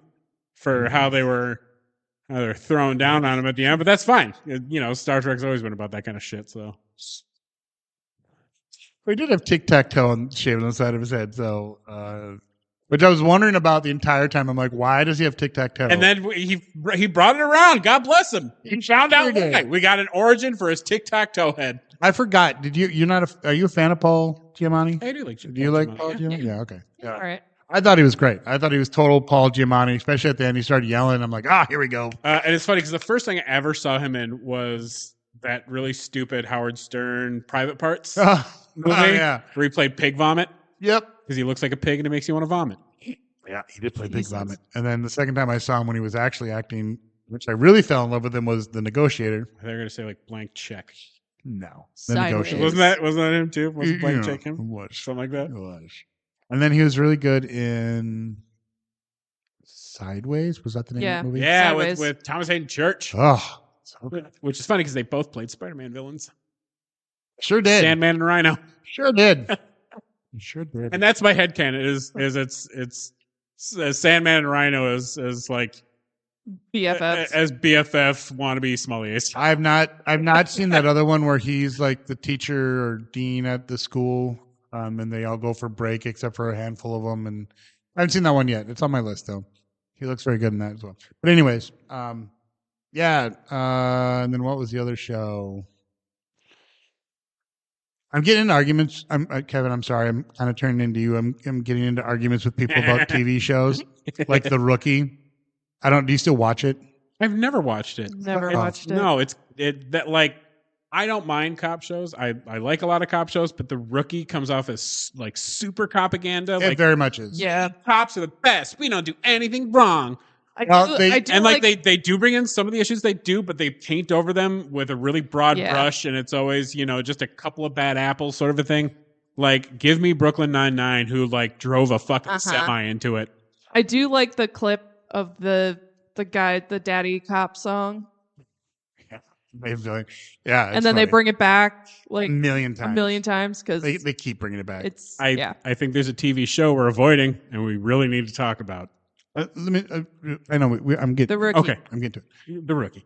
for how they were throwing down on him at the end. But that's fine. Star Trek's always been about that kind of shit. So We did have tic-tac-toe shaved on the side of his head, so which I was wondering about the entire time. I'm like, why does he have tic-tac-toe? and then he brought it around. God bless him. He found out did. why. We got an origin for his tic-tac-toe head. I forgot. Are you a fan of Paul Giamatti? I do like. Do you like Paul Giamatti? Yeah, okay. Yeah. All right. I thought he was great. I thought he was total Paul Giamatti, especially at the end. He started yelling. I'm like, here we go. And it's funny because the first thing I ever saw him in was that really stupid Howard Stern Private Parts movie. Yeah. Where he played pig vomit Yep. because he looks like a pig and it makes you want to vomit. Yeah, he did play Big Vomit. And then the second time I saw him when he was actually acting, which I really fell in love with him, was The Negotiator. They're gonna say like blank check. No. The Sideways. Negotiator. Wasn't that him too? Was blank check It him? was. Something like that. It was. And then he was really good in Sideways. Was that the name Yeah. of the movie? Yeah, Sideways. with Thomas Hayden Church. Oh, so good. Which is funny because they both played Spider-Man villains. Sure did. Sandman and Rhino. Sure did. Sure did. And that's my headcanon is it's Sandman and Rhino is like BFFs. as BFF wannabe Smollies. I've not seen that other one where he's like the teacher or dean at the school, and they all go for break except for a handful of them. And I haven't seen that one yet. It's on my list though. He looks very good in that as well. But anyways, yeah. And then what was the other show? I'm getting into arguments. Kevin, I'm sorry. I'm kind of turning into you. I'm getting into arguments with people about TV shows like The Rookie. Do you still watch it? I've never watched it. Never watched it. No, I don't mind cop shows. I like a lot of cop shows, but The Rookie comes off as like super propaganda. It Like very much is. Yeah. cops are the best. We don't do anything wrong. Well, They do bring in some of the issues they do, but they paint over them with a really broad Yeah. brush, and it's always, just a couple of bad apples sort of a thing. Like, give me Brooklyn Nine-Nine, who like drove a fucking semi into it. I do like the clip of the guy, the Daddy Cop song. Yeah. And then they bring it back like a million times because They keep bringing it back. it's I think there's a TV show we're avoiding, and we really need to talk about. I know. I'm getting The Rookie. Okay, I'm getting to it. The Rookie.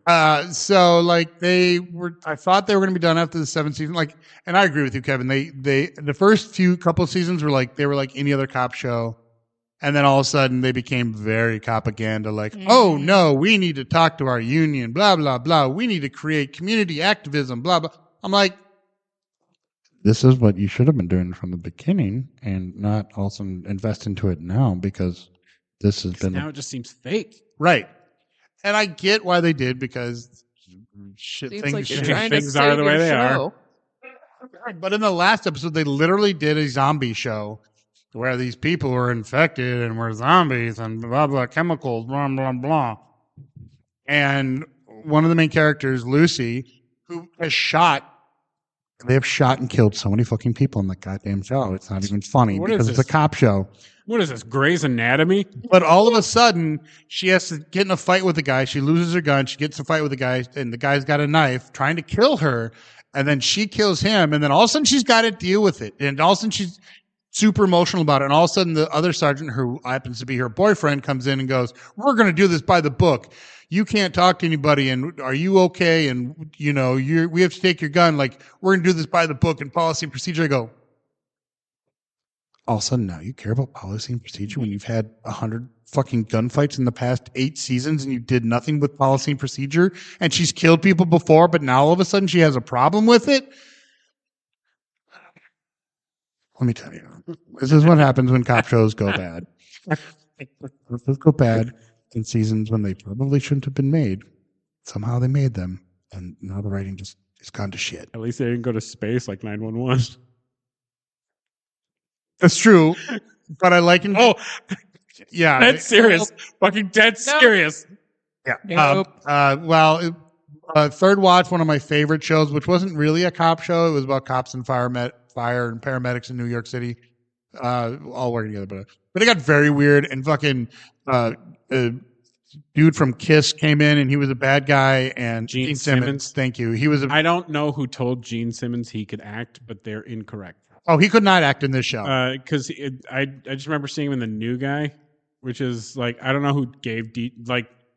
So like I thought they were going to be done after the 7th season. Like, and I agree with you, Kevin. They the first couple of seasons were like any other cop show, and then all of a sudden they became very propaganda. Like, oh no, we need to talk to our union. Blah blah blah. We need to create community activism. Blah blah. I'm like, this is what you should have been doing from the beginning, and not also invest into it now because this has been Now it just seems fake. right. And I get why they did because seems like you're shit. trying to Things are save the way your they are. show. But in the last episode, they literally did a zombie show where these people were infected and were zombies and blah, blah, chemicals, blah, blah, blah. And one of the main characters, Lucy, who has they have shot and killed so many fucking people in the goddamn show. It's not even funny What because is it's a this? cop show. What is this, Grey's Anatomy? But all of a sudden, she has to get in a fight with the guy. She loses her gun. She gets in a fight with the guy, and the guy's got a knife trying to kill her. And then she kills him. And then all of a sudden, she's got to deal with it. And all of a sudden, super emotional about it. And all of a sudden, the other sergeant, who happens to be her boyfriend, comes in and goes, "We're going to do this by the book. You can't talk to anybody. And are you okay? And we have to take your gun. Like, we're going to do this by the book and policy and procedure." I go, all of a sudden now you care about policy and procedure when you've had 100 fucking gunfights in the past 8 seasons and you did nothing with policy and procedure, and she's killed people before, but now all of a sudden she has a problem with it. Let me tell you, this is what happens when cop shows go bad. Those go bad in seasons when they probably shouldn't have been made. Somehow they made them, and now the writing just is gone to shit. At least they didn't go to space like 911. That's true, but I like it. Oh, yeah, dead serious. Fucking dead serious. Yeah. Nope. Third Watch, one of my favorite shows, which wasn't really a cop show. It was about cops and fire and paramedics in New York City, all working together. But it got very weird, and fucking dude from Kiss came in, and he was a bad guy. And Gene Simmons. Thank you. He was. I don't know who told Gene Simmons he could act, but they're incorrect. Oh, he could not act in this show. Because I just remember seeing him in The New Guy, which is like, I don't know who gave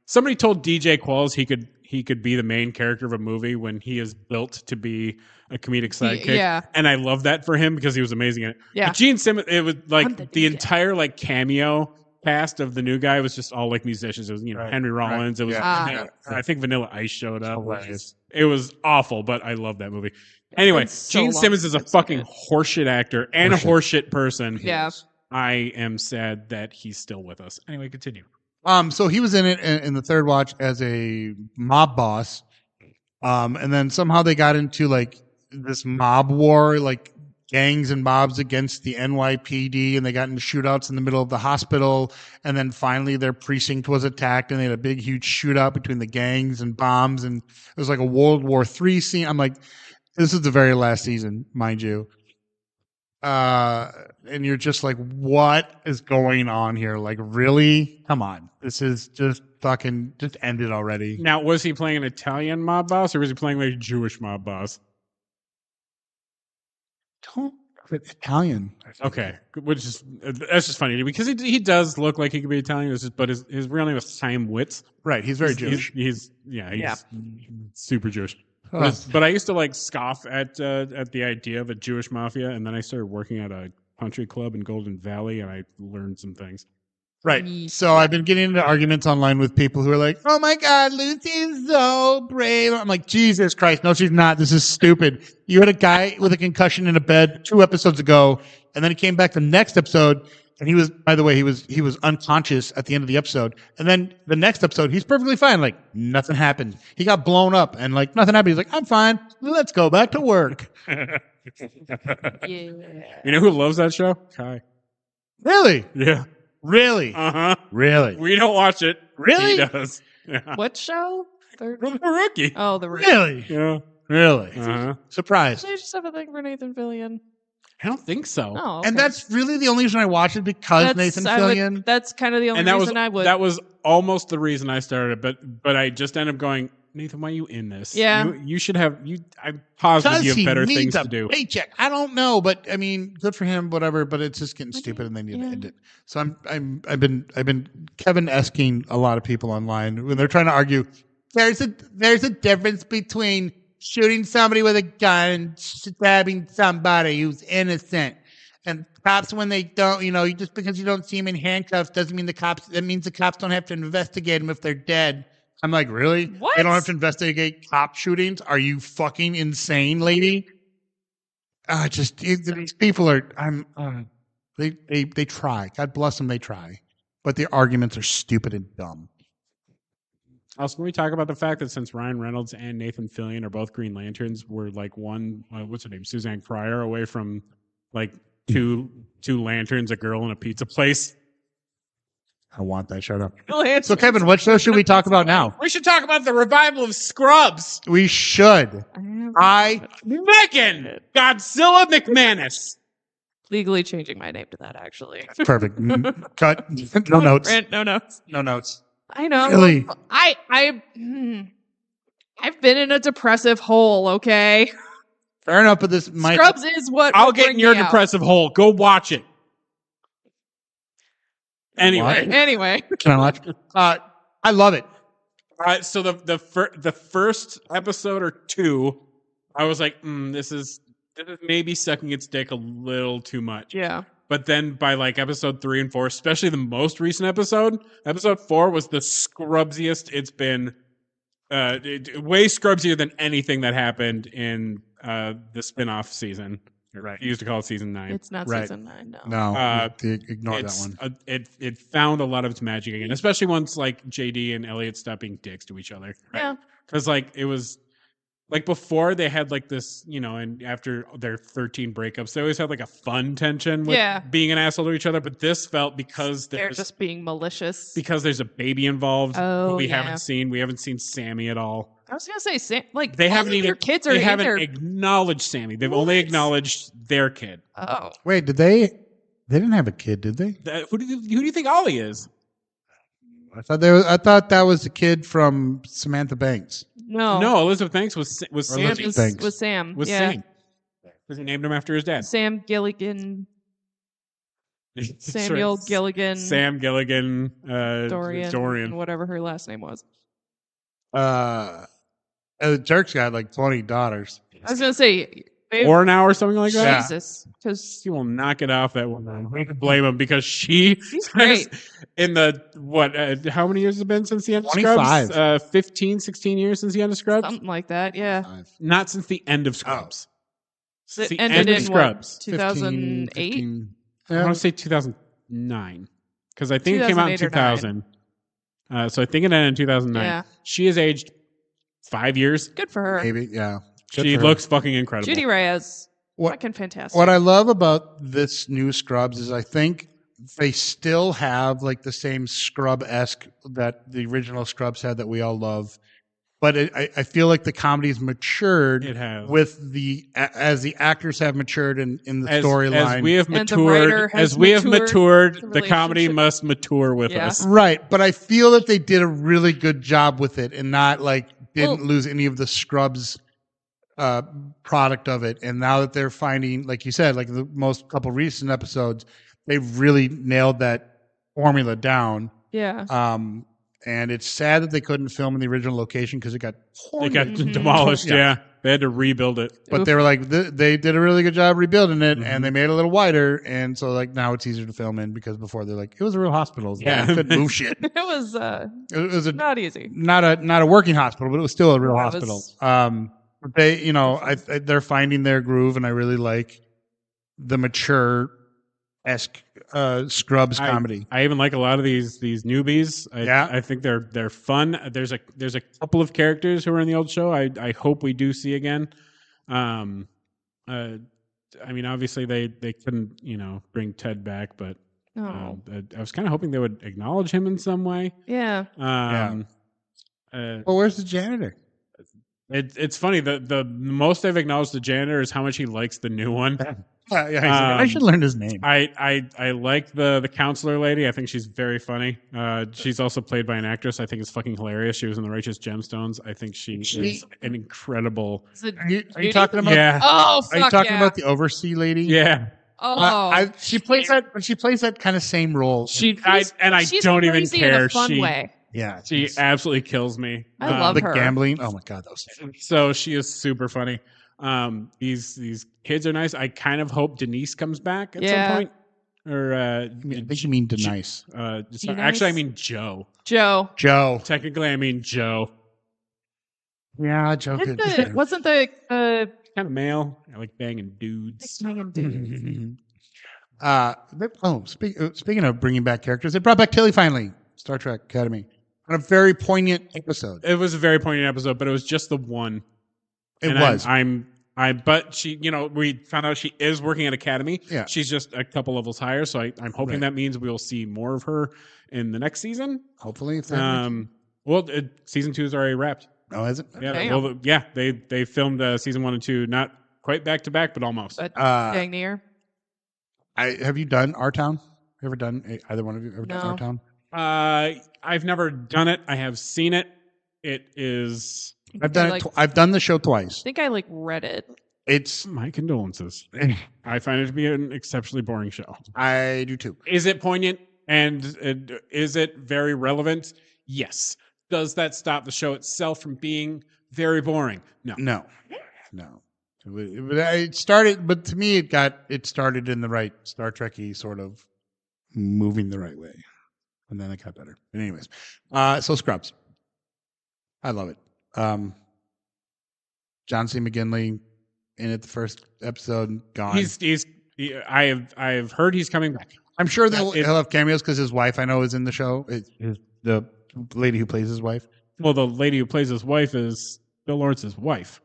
somebody told DJ Qualls he could be the main character of a movie when he is built to be a comedic sidekick. Yeah. And I love that for him because he was amazing in it. Yeah. But Gene Simmons, it was like the the DJ. entire like cameo cast of The New Guy was just all like musicians. It was, Right, Henry Rollins. right. It was, Yeah. I think Vanilla Ice showed up. Hilarious. It was awful, but I love that movie. Anyway, It's so Gene long Simmons is a since I've fucking seen horseshit actor and a horseshit person. Yeah. I am sad that he's still with us. Anyway, continue. So he was in it in the Third Watch as a mob boss. And then somehow they got into like this mob war, like gangs and mobs against the NYPD, and they got into shootouts in the middle of the hospital. And then finally their precinct was attacked, and they had a big, huge shootout between the gangs and bombs. And it was like a World War III scene. I'm like, this is the very last season, mind you. And you're just like, what is going on here? Like, really? Come on. This is just fucking, just end it already. Now, was he playing an Italian mob boss or was he playing like a Jewish mob boss? Don't Italian. Okay, which is that's just funny because he does look like he could be Italian, but his real name is Chaim Witz. Right. He's very Jewish. He's super Jewish. But I used to like scoff at the idea of a Jewish mafia, and then I started working at a country club in Golden Valley, and I learned some things. Right. So I've been getting into arguments online with people who are like, "Oh my God, Lucy is so brave." I'm like, Jesus Christ, no, she's not. This is stupid. You had a guy with a concussion in a bed 2 episodes ago, and then he came back the next episode, and he was, by the way, he was unconscious at the end of the episode. And then the next episode, he's perfectly fine. Like, nothing happened. He got blown up, and like nothing happened. He's like, "I'm fine. Let's go back to work." Yeah. You know who loves that show? Kai. Really? Yeah. Really? Uh-huh. Really? We don't watch it. Really? He does. Yeah. What show? Third? The Rookie. Oh, the Rookie. Really? Yeah. Really? Uh-huh. Surprised. I just have a thing for Nathan Fillion. I don't think so. Oh, okay. And that's really the only reason I watch it, because Nathan Fillion. That's kind of the only And that reason I would. that was almost the reason I started, but I just ended up going, Nathan, why are you in this? Yeah. You should have I'm positive you have better he things needs a to do. paycheck? I don't know, but I mean, good for him, whatever. But it's just getting stupid, and they need to end it. So I've been Kevin-esking a lot of people online when they're trying to argue. There's a difference between shooting somebody with a gun and stabbing somebody who's innocent. And cops, when they don't, just because you don't see them in handcuffs doesn't mean that means the cops don't have to investigate them if they're dead. I'm like, really? What? They don't have to investigate cop shootings? Are you fucking insane, lady? These people are, they try. God bless them, they try. But the arguments are stupid and dumb. Also, can we talk about the fact that since Ryan Reynolds and Nathan Fillion are both Green Lanterns, we're like one, what's her name, Suzanne Cryer, away from like two lanterns, a girl, and a pizza place. I want that. Shut up. Fillion. So, Kevin, what show should we talk about now? We should talk about the revival of Scrubs. We should. Meghan Godzilla McManus. Legally changing my name to that, actually. Perfect. Cut. No notes. No notes. No notes. I know. Really? I've been in a depressive hole, okay? Fair enough, but this might. Scrubs is what I'll will get in bring your me out. depressive hole. Go watch it. Anyway. Anyway. Can I watch? I love it. So the first episode or two, I was like, this is maybe sucking its dick a little too much. Yeah. But then by like episode 3 and 4, especially the most recent episode 4 was the scrubsiest it's been. Way scrubsier than anything that happened in the spin-off season. Right. You used to call it season 9. It's not Right. season 9, no. No, ignore that one. It found a lot of its magic again, especially once like JD and Elliot stopped being dicks to each other. Yeah. Because like it was like before they had like this, and after their 13 breakups, they always had like a fun tension with being an asshole to each other. But this felt because They're just being malicious. because there's a baby involved. Oh, we yeah. haven't seen. We haven't seen Sammy at all. I was gonna say, Sam, like They all haven't of even. your kids are They in haven't there. acknowledged Sammy. They've only What? acknowledged their kid. Oh, Wait, did they? They didn't have a kid, did they? Who do you think Ollie is? I thought that was the kid from Samantha Banks. no, No, Elizabeth Banks was Or Sam. Elizabeth Banks. was Sam. Was yeah. Sam. Because he named him after his dad. Sam Gilligan, Samuel That's right. Gilligan, Sam Gilligan, Dorian, Dorian. whatever her last name was. The Turk's got like 20 daughters. I was gonna say, Or now or something like that. Yeah. Jesus, because He will not get off that one. We can blame him because she's great. in the what? How many years has it been since the end of 25. Scrubs? 15, 16 years since the end of Scrubs. something like that. Yeah, Not since the end of Scrubs. Since it the ended end of in Scrubs. 2008. 15. I Yeah. want to say 2009 because I think it came out in 2008 or 2000. So I think it ended in 2009. Yeah. She has aged 5 years. Good for her. Maybe, yeah. Good She for her. looks fucking incredible. Judy Reyes, What- fucking fantastic. What I love about this new Scrubs is I think they still have like the same Scrub-esque that the original Scrubs had that we all love. But I feel like the comedy's matured It has. with as the actors have matured in the storyline. As we have And the writer matured, has as we have matured matured, the the comedy relationship. must mature with Yeah. us. Right, but I feel that they did a really good job with it and not like didn't Well- lose any of the Scrubs product of it. And now that they're finding, like you said, like the most couple recent episodes, they've really nailed that formula down. yeah. And it's sad that they couldn't film in the original location because it got It got Mhm. demolished. Yeah. Yeah. They had to rebuild it. But Oof. they were like, they did a really good job rebuilding it, Mhm. and they made it a little wider, and so like now it's easier to film in because before they're like, it was a real hospital, Yeah. they couldn't move shit. It was It was not easy. not a working hospital, but it was still a real It hospital. was- But they, they're finding their groove, and I really like the mature esque Scrubs comedy. I even like a lot of these newbies. Yeah. I think they're fun. There's a couple of characters who are in the old show. I hope we do see again. I mean, obviously they couldn't bring Ted back, but No. I was kind of hoping they would acknowledge him in some way. Yeah. Well, where's the janitor? It's funny. The most I've acknowledged the janitor is how much he likes the new one. I should learn his name. I like the counselor lady. I think she's very funny. She's also played by an actress. I think it's fucking hilarious. She was in The Righteous Gemstones. I think she is an incredible. Is it Are you Judy? talking about? Yeah, Oh, fuck Are you talking yeah. about the oversee lady? yeah. Oh, She plays that kind of same role. I she's don't even crazy in care. a fun way. Yeah, She absolutely kills me. I love the her. gambling. Oh my god, that was So she is super funny. These kids are nice. I kind of hope Denise comes back at Yeah. some point. Or I think you mean Denise. actually, I mean Joe. Joe. Joe. Technically, I mean Joe. Yeah, Joe could. Wasn't the Kind of male. I like banging dudes. Speaking of bringing back characters, they brought back Tilly finally. Star Trek Academy on a very poignant episode. It was a very poignant episode, but it was just the one. It And was. but she, we found out she is working at Academy. Yeah. She's just a couple levels higher. So I'm hoping Right. that means we will see more of her in the next season. Hopefully, if that Season 2 is already wrapped. oh, is it? Yeah. Damn. They filmed season 1 and 2, not quite back to back, but almost. but Uh, dang near? Have you done Our Town? Ever done either one of you ever done No. Our Town? I've never done it. I have seen it. It is. I've done like- I've done the show twice. I think I read it. It's My condolences. I find it to be an exceptionally boring show. I do too. Is it poignant and is it very relevant? Yes. Does that stop the show itself from being very boring? No. No. It started, but to me, it started in the right Star Trek-y sort of moving the right way, and then it got better. But anyways, so Scrubs, I love it. John C. McGinley in it the first episode, gone. I have heard he's coming back. I'm sure he'll have cameos because his wife I know is in the show. The lady who plays his wife. Well, the lady who plays his wife is Bill Lawrence's wife.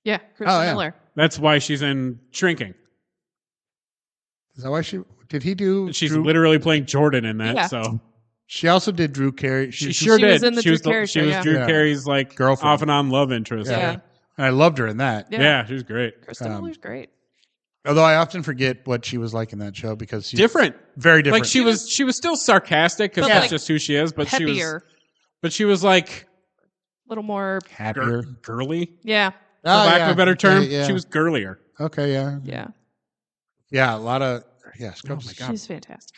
Yeah, Kristen yeah. Miller. That's why she's in Shrinking. Is that why did he do? She's Drew? literally playing Jordan in that. Yeah. So She also did Drew Carey. she sure She did. was in the she Drew was Carey she show, was yeah. Drew Yeah. Carey's like Girlfriend. off and on love interest. Yeah. And I loved her in that. Yeah, she was great. Kristen Miller's great. Although I often forget what she was like in that show because she's Different. very different. Like she was still sarcastic because But, that's like, just who she is. But Peppier. she was like A little more. happier. girly, Yeah. for lack of a better term. Yeah. She was girlier. Okay, yeah. Yeah. A lot of Scrubs. Oh my God. She's fantastic.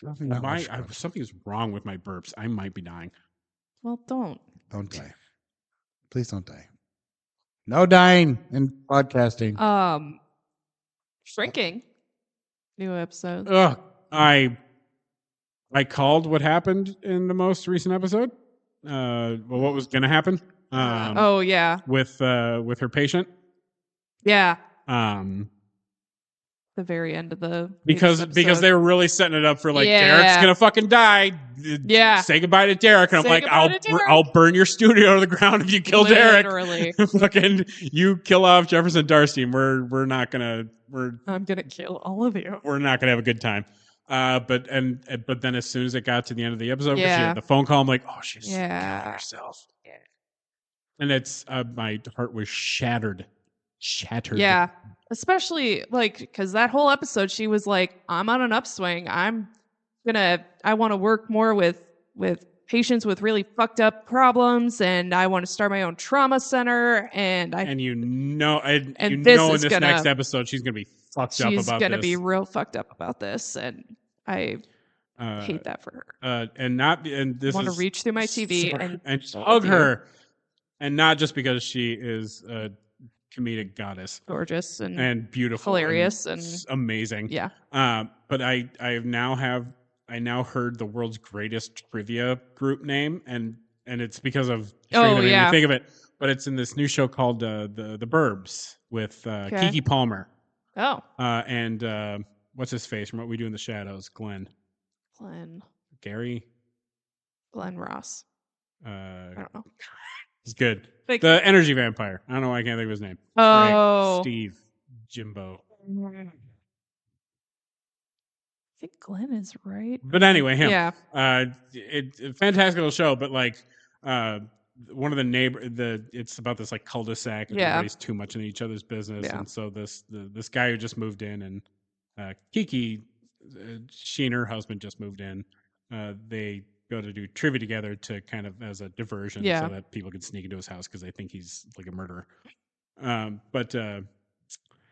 Something's wrong with my burps. I might be dying. Well, don't. Don't die. Please don't die. No dying in podcasting. Shrinking. New episode. Ugh. I called what happened in the most recent episode. What was going to happen? Oh yeah. With her patient. Yeah. The very end of the Because episode. they were really setting it up for like Yeah. Derek's gonna fucking die. Yeah. Say goodbye to Derek, and Say I'm like, goodbye to Derek. I'll burn your studio to the ground if you kill Literally. Derek. Fucking you kill off Jefferson Darcy, and we're not gonna I'm gonna kill all of you. we're not gonna have a good time. But then as soon as it got to the end of the episode, 'cause she Yeah. had the phone call, I'm like, oh, she's Yeah. killing herself. Yeah. And it's my heart was shattered. Yeah. Especially like because that whole episode, she was like, "I'm on an upswing. I want to work more with patients with really fucked up problems, and I want to start my own trauma center." And this is next episode she's gonna be fucked up she's about gonna this. be real fucked up about this, and I hate that for her. And this I want is to reach through my TV and just hug you. her, and not just because she is a comedic goddess Gorgeous and and beautiful, hilarious and amazing. yeah. But I now heard the world's greatest trivia group name, and it's because of Trina that made me think of it. But it's in this new show called the Burbs with Keke Palmer. Oh, And what's his face from What We Do in the Shadows? Glenn Ross. I don't know. He's good. Like- The energy vampire. I don't know why I can't think of his name. Oh, Steve Jimbo. I think Glenn is right. But anyway, him. Yeah. It's a fantastic little show, but like one of the it's about this like cul-de-sac and everybody's too much in each other's business. Yeah. And so this guy who just moved in and Kiki, she and her husband just moved in. They go to do trivia together to kind of as a diversion so that people can sneak into his house because they think he's like a murderer. But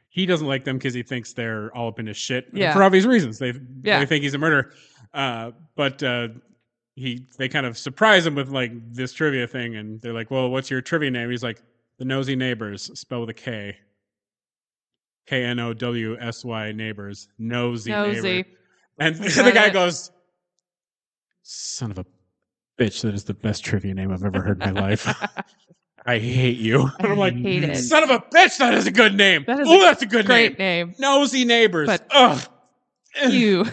he doesn't like them because he thinks they're all up in his shit for obvious reasons. They think he's a murderer. But they kind of surprise him with like this trivia thing, and they're like, "Well, what's your trivia name?" He's like, "The Nosy Neighbors," spelled with a K. KNOWSY neighbors. Nosy. Neighbor. And the guy goes, "Son of a bitch, that is the best trivia name I've ever heard in my life. I hate you." And I'm like, hate it. "Son of a bitch, that is a good name. That is That's a good Great name. name. Nosy Neighbors." But- Ugh. You.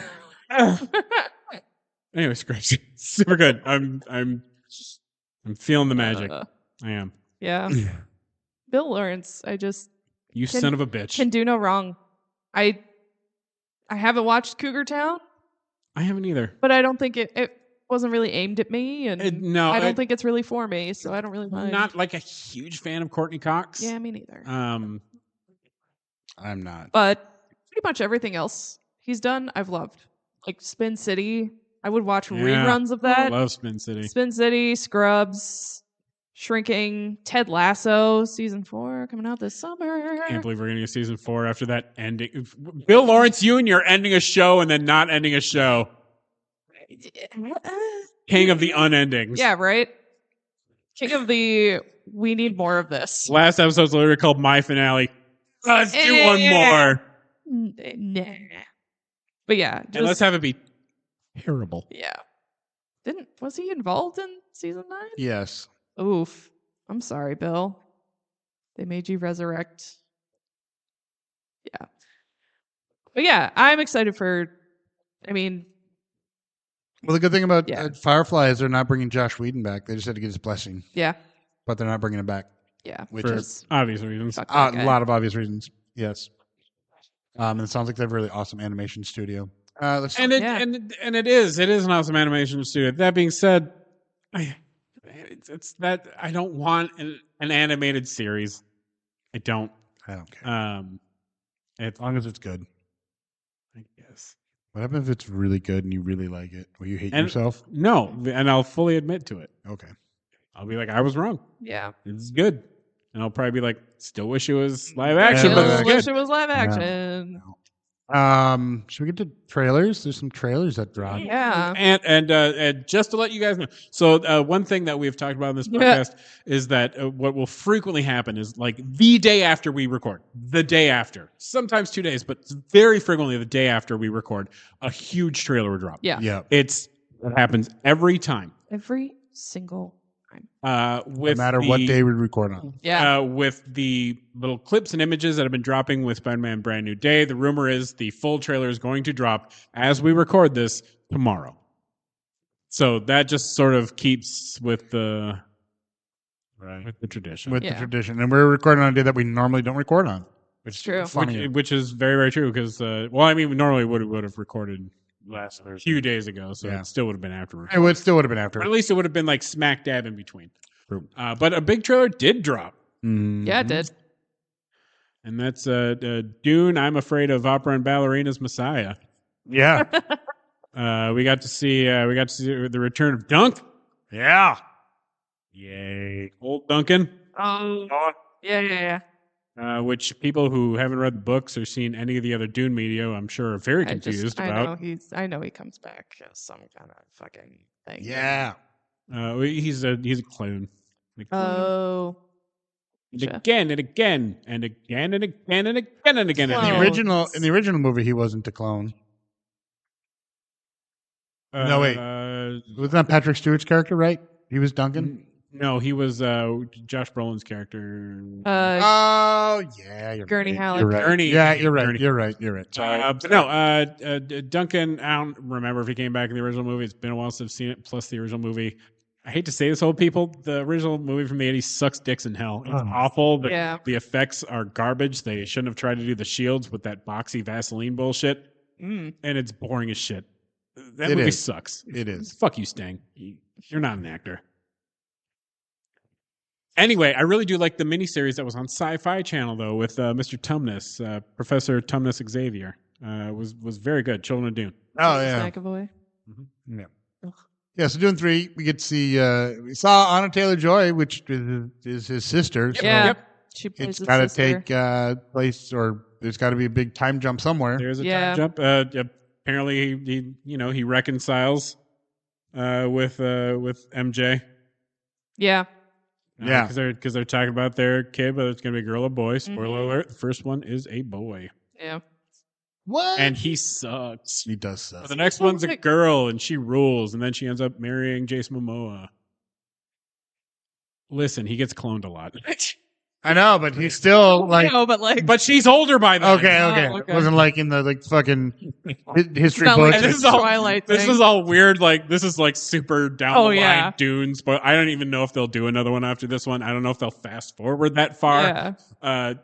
Anyways, great. Super good. I'm feeling the magic. I am. Yeah. Bill Lawrence, You son of a bitch. can do no wrong. I haven't watched Cougar Town, I haven't either. but I don't think it wasn't really aimed at me, and I don't it- think it's really for me, so I don't really I'm mind. not like a huge fan of Courtney Cox. Yeah, me neither. I'm not. But pretty much everything else he's done, I've loved. Like Spin City, I would watch reruns of I that. love Spin City. Spin City, Scrubs, Shrinking, Ted Lasso season 4 coming out this summer. Can't believe we're getting a season 4 after that ending. Bill Lawrence Jr. ending a show and then not ending a show. King of the unendings. Yeah, right. King of the. We need more of this. Last episode's literally called My Finale. Let's do one more. Nah. But yeah, And let's have it be terrible. Yeah. Was he involved in season 9? Yes. Oof. I'm sorry, Bill. They made you resurrect. Yeah. But yeah, I'm excited for. I mean. Well, the good thing about Yeah. Firefly is they're not bringing Josh Whedon back. They just had to get his blessing, Yeah. but they're not bringing him back. Yeah. Which For is obvious reasons. Fuck a that guy. lot of obvious reasons. Yes. And it sounds like they have a really awesome animation studio. Let's And it Yeah. and it is an awesome animation studio. That being said, it's that I don't want an animated series. I don't. I don't care. As long as it's good. I guess. What happens if it's really good and you really like it? Will you hate And- yourself? No, and I'll fully admit to it. Okay. I'll be like, I was wrong. Yeah. It's good. And I'll probably be like, still wish it was live action, Yeah, but but it's Still wish good. it was live action. Should we get to trailers? There's some trailers that dropped. Yeah. And just to let you guys know, so one thing that we've talked about in this podcast is that what will frequently happen is like the day after we record, the day after, sometimes 2 days, but very frequently the day after we record, a huge trailer will drop. Yeah. Yeah. It happens every time. Every single time. No With matter what day we record on. Yeah. with the little clips and images that have been dropping with Spider-Man Brand New Day, the rumor is the full trailer is going to drop as we record this tomorrow. So that just sort of keeps with the tradition. With the Yeah. tradition. And we're recording on a day that we normally don't record on. Which is True. funny. Which is very, very true because, we normally would have recorded a few days ago, so Yeah. it still would have been after. It still would have been after. But at least it would have been like smack dab in between. True. But a big trailer did drop. Yeah, it did. And that's Dune, I'm Afraid of Opera and Ballerina's Messiah. Yeah. We got to see the return of Dunk. Yeah. Yay. Old Duncan. Oh. Yeah. Which people who haven't read the books or seen any of the other Dune media, I'm sure, are very confused about. I know he comes back as some kind of fucking thing. Yeah. He's a clone. Like, Oh. and Gotcha. again and again and again and again and again and again. Clone. In the original movie, he wasn't a clone. No, wait. Was that Patrick Stewart's character, right? He was Duncan? No, he was Josh Brolin's character. Oh, yeah. You're Gurney right. Halleck. You're right. Gurney. Yeah, you're right. Gurney. You're right. You're right. But no, Duncan, I don't remember if he came back in the original movie. It's been a while since I've seen it, plus the original movie. I hate to say this, old people, the original movie from the 80s sucks dicks in hell. It's awful. Yeah. The effects are garbage. They shouldn't have tried to do the shields with that boxy Vaseline bullshit. Mm. And it's boring as shit. That It movie is. sucks. It is. Fuck you, Sting. You're not an actor. Anyway, I really do like the miniseries that was on Sci-Fi Channel though, with Mr. Tumnus, Professor Tumnus Xavier. Was very good. Children of Dune. Oh, yeah. McAvoy. Yeah. Yeah, so Dune 3, we get to see, we saw Anna Taylor-Joy, which is his sister. So Yeah. Yep. She plays it's his got to sister. take place, or there's got to be a big time jump somewhere. There's a Yeah. time jump. Apparently, he reconciles with MJ. Yeah. Yeah. because they're talking about their kid, but it's gonna be a girl or boy. Spoiler alert: the first one is a boy, Yeah. What? and he sucks. He does suck. But the next one's a girl, and she rules, and then she ends up marrying Jason Momoa. Listen, he gets cloned a lot, I know, but he's still like. No, but like. but she's older by then. Okay, okay. Oh, okay. It wasn't like in the fucking history not books. like And this is all Twilight This thing. is all weird. Like this is like super down Oh, the line yeah. Dunes, but I don't even know if they'll do another one after this one. I don't know if they'll fast forward that far. Yeah.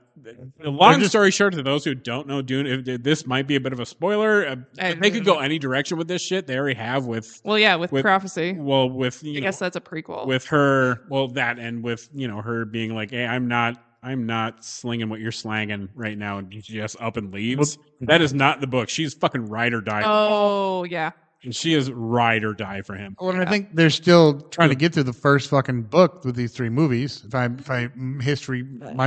Long story short, to those who don't know Dune, if this might be a bit of a spoiler. They could go any direction with this shit. They already have with Well, yeah, with with- prophecy. well with I guess that's a prequel. with her. Well, that and with her being like, hey, I'm not slinging what you're slanging right now, and she just up and leaves. That is not the book. She's fucking ride or die. Oh, yeah. And she is ride or die for him. Well, and I think they're still trying to get through the first fucking book with these 3 movies. My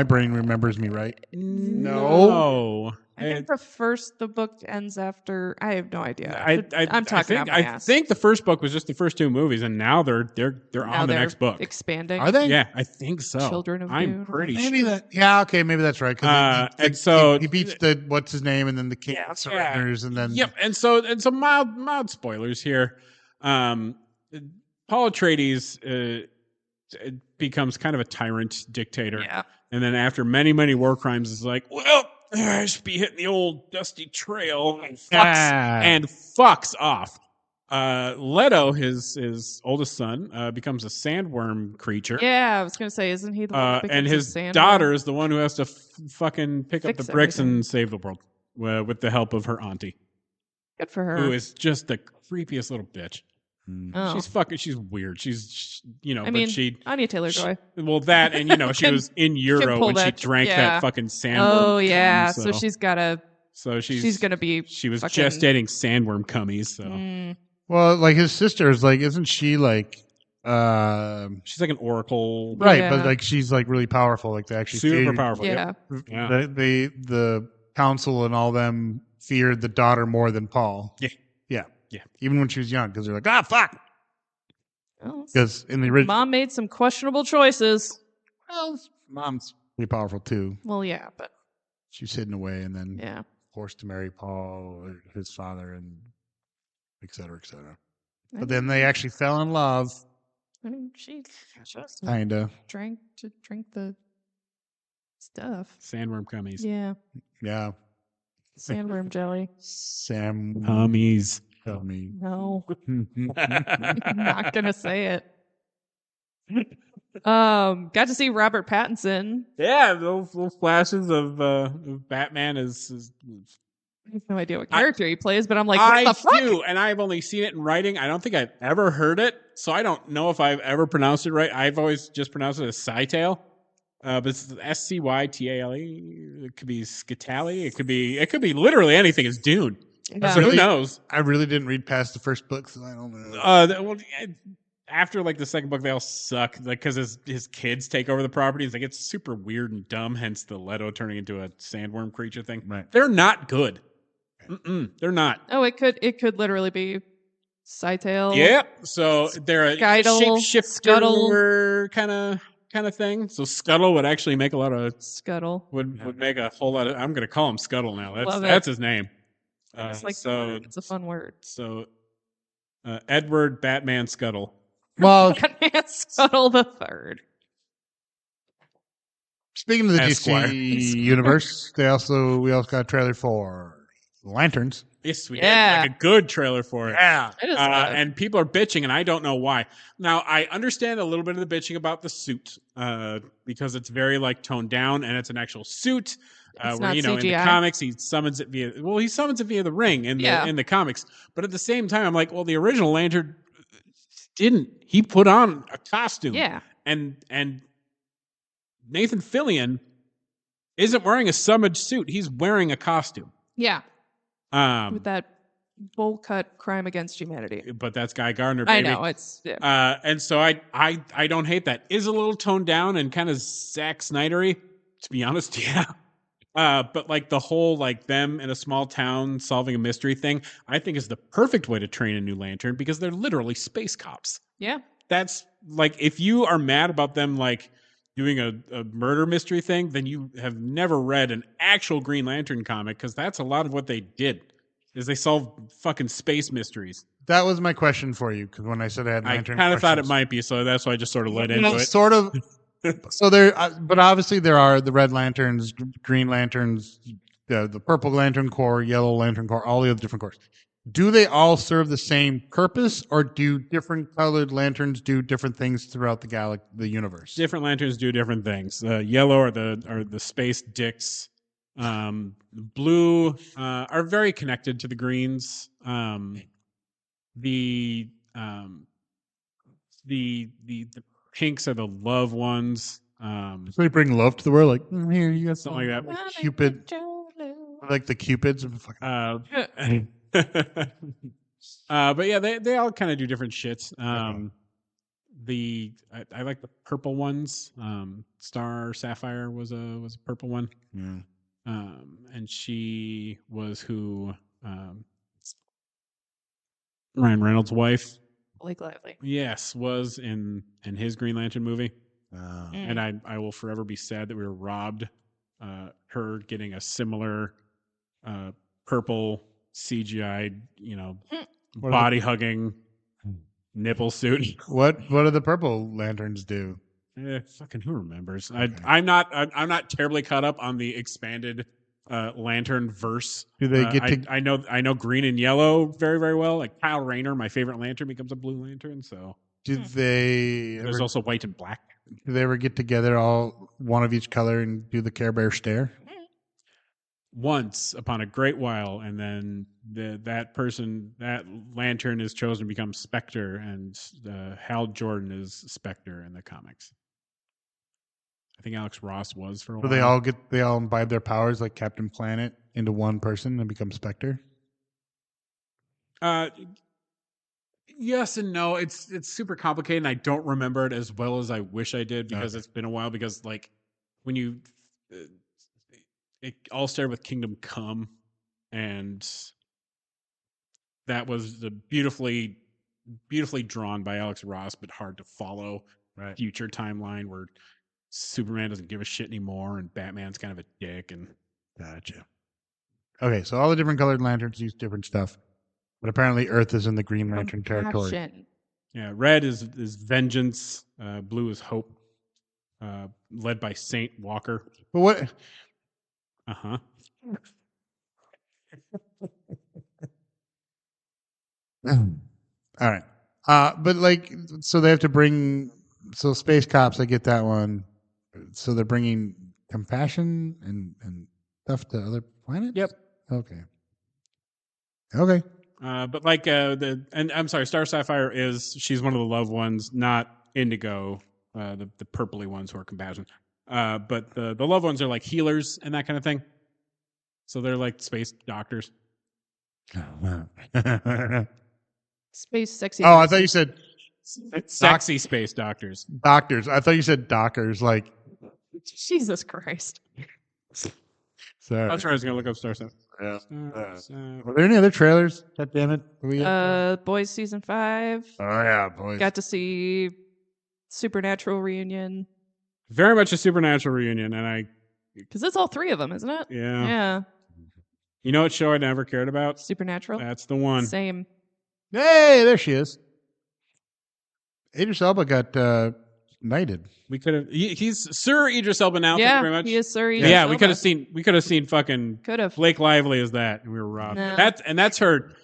brain remembers me right. No. I think the book ends after. I have no idea. I'm talking out my I ass. think the first book was just the first 2 movies, and now they're Now on the they're next book. expanding. Are they? Yeah, I think so. Children of I'm Dune, pretty Maybe sure. that. Yeah. Okay. Maybe that's right. And so he beats the what's his name, and then the king surrenders, and then Yep. And so mild spoilers here. Paul Atreides becomes kind of a tyrant dictator. Yeah. And then after many, many war crimes, is like, well, I should be hitting the old dusty trail and fucks off. Leto, his oldest son, becomes a sandworm creature. Yeah, I was gonna say, isn't he the one that becomes And his a sandworm? daughter is the one who has to fucking pick up Fix the bricks everything. and save the world with the help of her auntie, Good for her. who is just the creepiest little bitch. Oh. She's weird. She's I mean, she Anya Taylor-Joy. well that and she Can- was in can Euro pull when she that- drank yeah. that fucking sandworm. Oh yeah, cum, so she's gotta. She's gonna be. she was fucking- gestating sandworm cummies. So Mm, well, like his sister is like, isn't she like, she's like an oracle, right? Yeah. But like she's like really powerful. Like they actually super feared- powerful. yeah. Yep. Yeah. The council and all them feared the daughter more than Paul. Yeah. Yeah. Yeah. Even when she was young, because they're like, fuck. Well, Because in the original, Mom made some questionable choices. well, mom's pretty powerful too. Well, yeah, but She's hidden away and then yeah. forced to marry Paul, his father, and et cetera, et cetera. But then they actually fell in love, I mean, she just kinda. drank the stuff. Sandworm cummies. Yeah, Yeah. sandworm jelly. Sam. Cummies. Tell me. No, I'm not gonna say it. Got to see Robert Pattinson. Yeah, those little flashes of Batman is I have no idea what character he plays, but I'm like, what I the fuck? do, and I've only seen it in writing. I don't think I've ever heard it, so I don't know if I've ever pronounced it right. I've always just pronounced it as Scytale, but it's Scytale. It could be Scitali. It could be literally anything. It's Dune. Yeah. So who knows? I really didn't read past the first book, so I don't know. After like the second book, they all suck. Like because his kids take over the properties. Like it's super weird and dumb. Hence the Leto turning into a sandworm creature thing. Right. They're not good. They're not. Oh, it could literally be Scytale. Yeah. So they're a Skittle, shapeshifter kind of thing. So Scuttle would actually make a lot of Scuttle. would make a whole lot of. I'm going to call him Scuttle now. Love it. That's his name. It's like so it's a fun word. so Edward Batman Scuttle. Well, Batman Scuttle the Third. speaking of the Esquire. DC universe, we also got a trailer for Lanterns. Yes, we Yeah. did. Like a good trailer for it. Yeah. It is And people are bitching, and I don't know why. Now, I understand a little bit of the bitching about the suit because it's very like toned down, and it's an actual suit. It's Where not in the CGI. comics he summons it via the ring in the comics. But at the same time, I'm like, well, the original Lantern didn't. He put on a costume. Yeah. And Nathan Fillion isn't wearing a summoned suit. He's wearing a costume. Yeah. With that bowl cut Crime Against Humanity. But that's Guy Gardner, I baby. know it's yeah. And so I don't hate that. Is a little toned down and kind of Zack Snydery, to be honest. Yeah. But like the whole like them in a small town solving a mystery thing, I think is the perfect way to train a new Lantern because they're literally space cops. Yeah. That's like if you are mad about them like doing a murder mystery thing, then you have never read an actual Green Lantern comic because that's a lot of what they did is they solve fucking space mysteries. That was my question for you because when I said I had I Lantern, kind of thought it questions. might be, so that's why I just sort of led You into know, it. sort of. So there, but obviously there are the Red Lanterns, Green Lanterns, the Purple Lantern Corps, Yellow Lantern Corps, all the other different corps. Do they all serve the same purpose, or do different colored lanterns do different things throughout the universe? Different lanterns do different things. Yellow are the space dicks. Blue are very connected to the greens. The pinks are the love ones. So they bring love to the world, like here you got Something like that. Cupid, like the Cupids. Fucking- But yeah, they all kind of do different shits. I like the purple ones. Star Sapphire was a purple one. Yeah. And she was who Ryan Reynolds' wife. Blake Lively. Yes, was in his Green Lantern movie. Mm. And I will forever be sad that we were robbed her getting a similar purple CGI, body hugging nipple suit. What do the purple lanterns do? Fucking who remembers? Okay. I'm not terribly caught up on the expanded lantern verse. Do they get to? I know green and yellow very, very well. Like Kyle Rayner, my favorite lantern, becomes a blue lantern. So Do they? there's Ever, also white and black. do they ever get together, all one of each color, and do the Care Bear stare? Once upon a great while, and then that lantern is chosen to become Spectre, and Hal Jordan is Spectre in the comics. I think Alex Ross was for a Do while. they all imbibe their powers like Captain Planet into one person and become Spectre? Yes and no. It's super complicated, and I don't remember it as well as I wish I did because it's been a while. Because like when you, it all started with Kingdom Come, and that was the beautifully drawn by Alex Ross, but hard to follow. Right. Future timeline where Superman doesn't give a shit anymore, and Batman's kind of a dick, and Gotcha. Okay, so all the different colored lanterns use different stuff, but apparently Earth is in the Green Lantern territory. Compassion. yeah, red is vengeance, blue is hope, led by Saint Walker. But what? Uh-huh. All right. But like, so they have to bring. So space cops, I get that one. So they're bringing compassion and stuff to other planets. Yep. Okay. Okay. But like and I'm sorry, Star Sapphire she's one of the loved ones, not Indigo, the purpley ones who are compassion. But the loved ones are like healers and that kind of thing. So they're like space doctors. Space sexy. Oh, I thought you said Sexy space doctors. doctors. I thought you said dockers. Like, Jesus Christ. sorry. That's right, I was gonna look up Star Sapphire. Yeah. Were there any other trailers? God damn it. Boys season 5. Oh yeah, boys. Got to see Supernatural reunion. Very much a Supernatural reunion, and Because it's all 3 of them, isn't it? yeah. Yeah. You know what show I never cared about? Supernatural. That's the one. Same. Hey, there she is. Idris Elba got knighted. We could have. He's Sir Idris Elba now. Thank you Yeah, very much. he is Sir Yeah, Idris we Elba. could have seen fucking Could have. Blake Lively as that, and we were robbed. No. That's her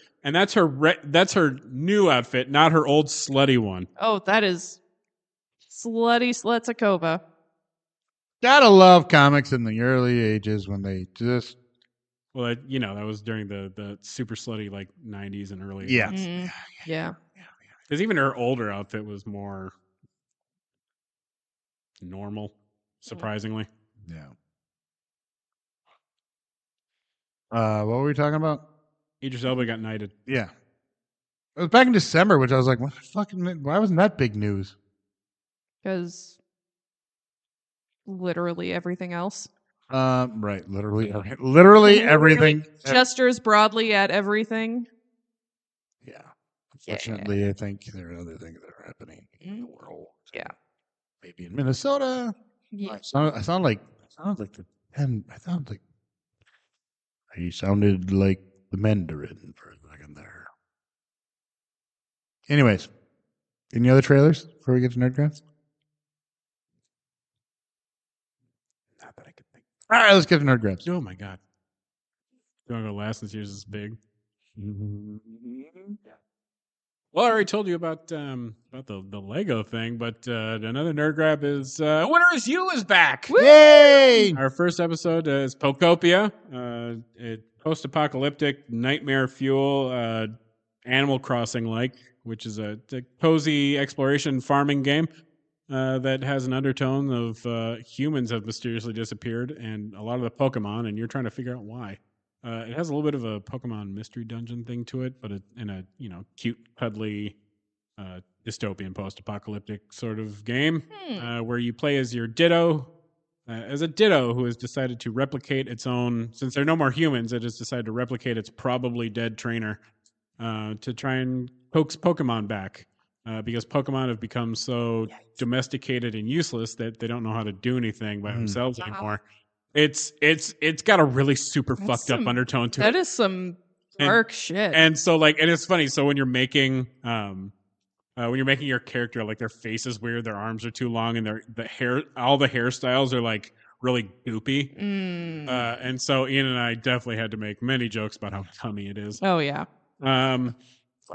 new outfit, not her old slutty one. Oh, that is slutty Sletzakova. Gotta love comics in the early ages when they just Well, that was during the super slutty like 90s and early. yeah. Mm, yeah. Because even her older outfit was more normal, surprisingly. Yeah. What were we talking about? Idris Elba got knighted. Yeah. It was back in December, which I was like, what the fucking, why wasn't that big news? Because literally everything else. Right. Literally everything. Gestures broadly at everything. Yeah. Unfortunately, I think there are other things that are happening in the world. Yeah. Maybe in Minnesota. Yeah. I sound like he sounded like the Mandarin for a second there. Anyways, any other trailers before we get to Nerdcrafts? Not that I could think. All right, let's get to Nerdcrafts. Oh my god. Do I go last since yours is big? Well, I already told you about the Lego thing, but another nerd grab is Winter is You is back. Yay! Our first episode is Pokopia, post-apocalyptic nightmare fuel, Animal Crossing like, which is a cozy exploration farming game that has an undertone of humans have mysteriously disappeared and a lot of the Pokemon, and you're trying to figure out why. It has a little bit of a Pokemon mystery dungeon thing to it, but in a cute, cuddly, dystopian post-apocalyptic sort of game where you play as your Ditto. As a Ditto who has decided to replicate its own, since there are no more humans, it has decided to replicate its probably dead trainer to try and coax Pokemon back. Because Pokemon have become so domesticated and useless that they don't know how to do anything by themselves anymore. It's got a really super fucked up undertone to it. That is some dark shit. And so and it's funny. So when you're making your character, like their face is weird, their arms are too long, and all the hairstyles are like really goopy. And so Ian and I definitely had to make many jokes about how tummy it is. Oh yeah.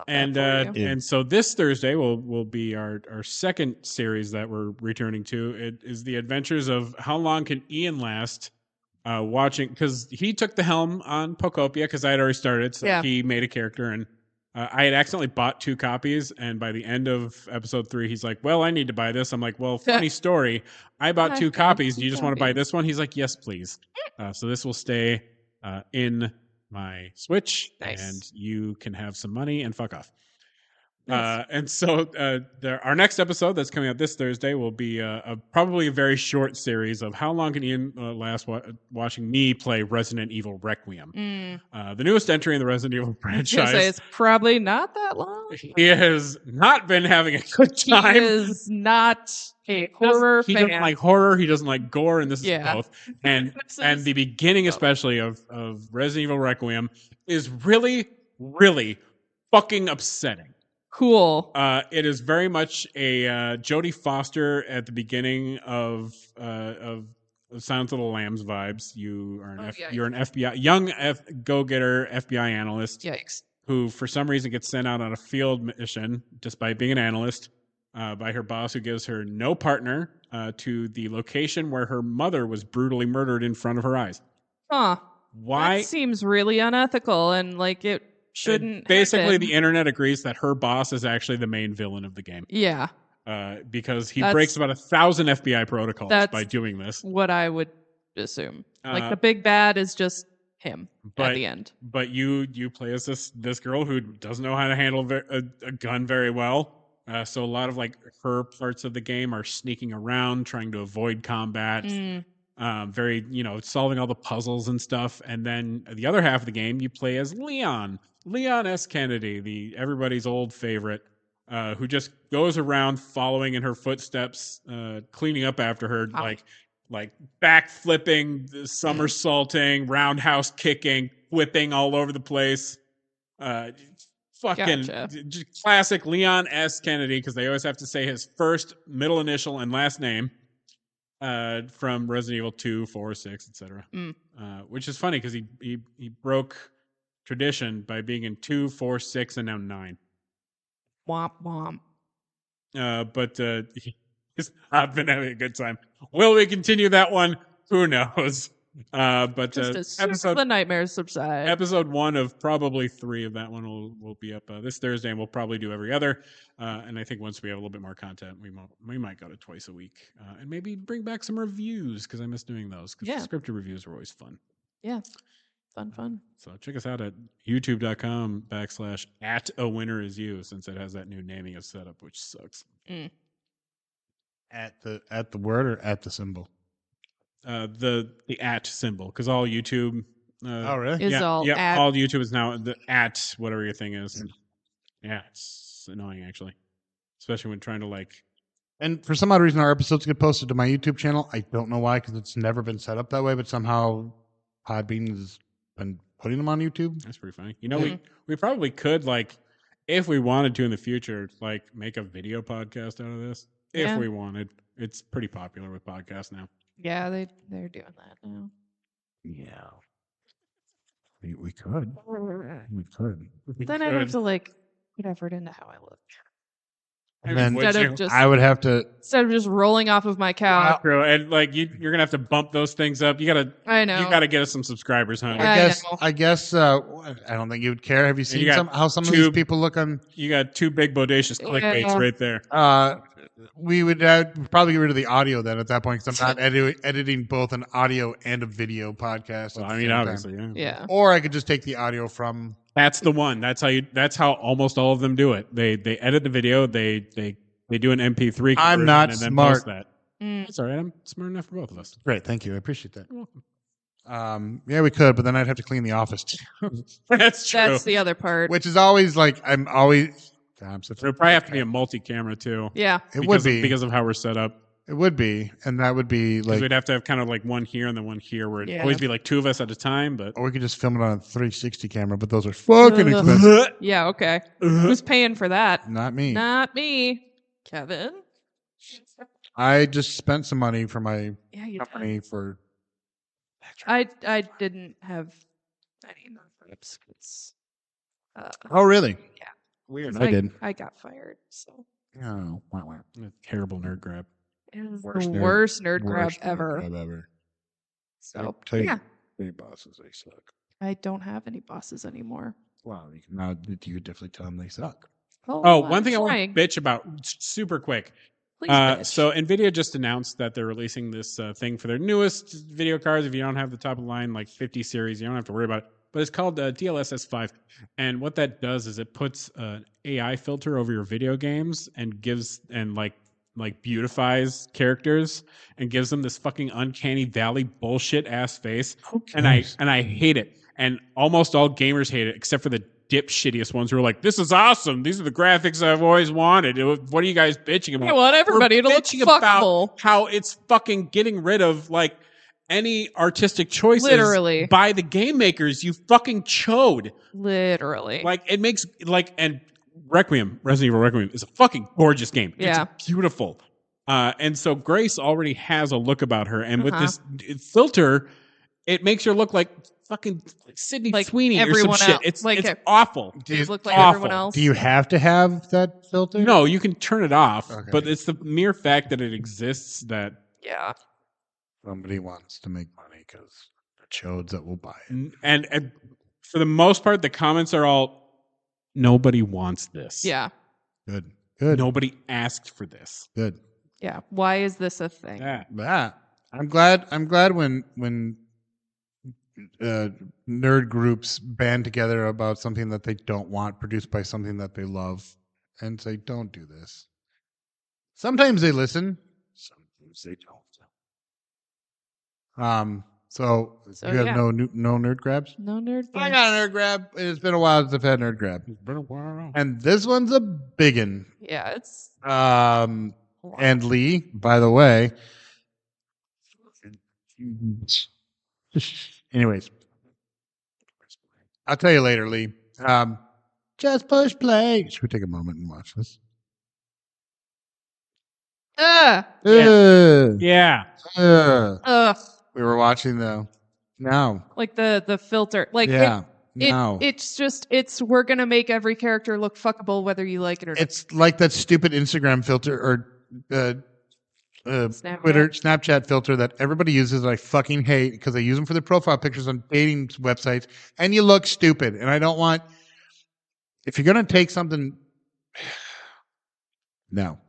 And so this Thursday will be our second series that we're returning to. It is the adventures of how long can Ian last watching, because he took the helm on Pokopia because I had already started, so he made a character, and I had accidentally bought 2 copies, and by the end of episode 3 he's like, well, I need to buy this. I'm like, well, funny story, I bought 2 copies. Do you just want to buy this one? He's like, yes please. So this will stay in my Switch, and you can have some money and fuck off. And so our next episode that's coming out this Thursday will be probably a very short series of how long can Ian last watching me play Resident Evil Requiem, the newest entry in the Resident Evil franchise. Say it's probably not that long. He has not been having a good time. He is not a horror fan. He doesn't like horror. He doesn't like gore, and this is both. And the beginning, especially of Resident Evil Requiem, is really, really fucking upsetting. Cool. It is very much a Jodie Foster at the beginning of Silence of the Lambs vibes. You are you're an FBI young go-getter FBI analyst. Yikes. Who for some reason gets sent out on a field mission despite being an analyst by her boss, who gives her no partner to the location where her mother was brutally murdered in front of her eyes. Huh. Why? That seems really unethical, and like it shouldn't. Basically, happen. the internet agrees that her boss is actually the main villain of the game. Yeah. Because he breaks about 1,000 FBI protocols by doing this. What I would assume. Like the big bad is just him at the end. But you play as this girl who doesn't know how to handle a gun very well. So a lot of like her parts of the game are sneaking around, trying to avoid combat. Very, solving all the puzzles and stuff. And then the other half of the game, you play as Leon S. Kennedy, everybody's old favorite, who just goes around following in her footsteps, cleaning up after her, like backflipping, somersaulting, roundhouse kicking, whipping all over the place. Fucking classic Leon S. Kennedy, because they always have to say his first, middle initial, and last name. From Resident Evil 2, 4, 6, etc. Which is funny because he broke tradition by being in 2, 4, 6, and now 9. Womp womp. But he's not been having a good time. Will we continue that one? Who knows? But just as soon as the nightmares subside. Episode 1 of probably 3 of that one will be up this Thursday, and we'll probably do every other. And I think once we have a little bit more content, we might go to twice a week, and maybe bring back some reviews because I miss doing those. Because scripted reviews are always fun. Yeah, fun. So check us out at youtube.com/@awinnerisYou, since it has that new naming of setup, which sucks. At the word or at the symbol? The at symbol, because all YouTube. Oh really? Is all at. All YouTube is now the at whatever your thing is. Yeah, it's annoying actually, especially when trying to like. And for some odd reason, our episodes get posted to my YouTube channel. I don't know why, because it's never been set up that way. But somehow, Podbean has been putting them on YouTube. That's pretty funny. We probably could, like, if we wanted to in the future, like make a video podcast out of this. If we wanted, it's pretty popular with podcasts now. Yeah, they're doing that now. Yeah, we could. We could. Then I'd have to like put effort into how I look. And then Instead Would of you? just I would have to. instead of just rolling off of my couch. True. And like you're gonna have to bump those things up. I know. You gotta get us some subscribers, huh? Yeah. I I guess. I don't think you would care. Have you seen you got how some of these two- people look on? You got two big bodacious clickbaits Yeah. right there. We would probably get rid of the audio then at that point because I'm not editing both an audio and a video podcast. Well, at I the mean, same time. obviously, yeah. Yeah. Or I could just take the audio from. That's the one. That's how almost all of them do it. They edit the video. They do an MP3. I'm conversion not and then smart. post that. That's all right. I'm smart enough for both of us. Great, thank you. I appreciate that. You're welcome. Yeah, we could, but then I'd have to clean the office too, That's true. That's the other part. which is always like I'm always. God, I'm such It'll probably have to be a multi-camera too. Yeah. It would be because of how we're set up. It would be, and that would be Because like, we'd have to have kind of like one here and then one here, where it'd Yeah. always be like two of us at a time. But or we could just film it on a 360 camera, but those are fucking Ugh. expensive. Yeah, okay. Who's paying for that? Not me. Not me. Kevin? I just spent some money for my Yeah, you company for. I didn't have any non-reps. Oh, really? Yeah. Weird. I did. I got fired, so Oh, wow. terrible nerd grab. it was Worst the nerd- worst nerd grab Worst ever. grab ever. So Tell you, yeah, hey, bosses, they suck. I don't have any bosses anymore. Wow, now you could definitely tell them they suck. Oh, one I'm thing I want trying. to bitch about super quick. Please bitch. So NVIDIA just announced that they're releasing this thing for their newest video cards. If you don't have the top of the line like 50 series, you don't have to worry about it. But it's called DLSS 5, and what that does is it puts an AI filter over your video games and gives and like beautifies characters and gives them this fucking uncanny valley bullshit ass face. And I hate it. And almost all gamers hate it, except for the dipshittiest ones who are like, "This is awesome. These are the graphics I've always wanted. What are you guys bitching about?" I want everybody We're to look bitching about fuckable. how it's fucking getting rid of like any artistic choices Literally. by the game makers. You fucking chode. Literally. Like it makes and Resident Evil Requiem is a fucking gorgeous game. Yeah. It's beautiful. And so Grace already has a look about her, and with Uh-huh. this filter, it makes her look like fucking Sydney Like Sweeney or some everyone shit. else. It's Like it's awful. Do you, look like awful. everyone else. do you have to have that filter? No, you can turn it off, Okay. but it's the mere fact that it exists that Yeah. Somebody wants to make money because the chodes that will buy it. and for the most part, the comments are all nobody wants this. Yeah. Good. Good. Nobody asked for this. Good. Yeah. Why is this a thing? Yeah. That I'm glad when nerd groups band together about something that they don't want produced by something that they love and say, "Don't do this." Sometimes they listen. Sometimes they don't. So So, you have yeah. no nerd grabs. No nerd. I got a nerd grab. It's been a while since I've had nerd grab, and this one's a biggin. Yeah, it's And Lee, by the way. Anyways, I'll tell you later, Lee. Just push play. Should we take a moment and watch this? Yeah. We were watching though. Now, like the filter. Like yeah. it, Now it's we're gonna make every character look fuckable whether you like it or not. it's like that stupid Instagram filter or Snapchat filter that everybody uses that I fucking hate because they use them for their profile pictures on dating websites, and you look stupid. And I don't want. If you're gonna take something, no.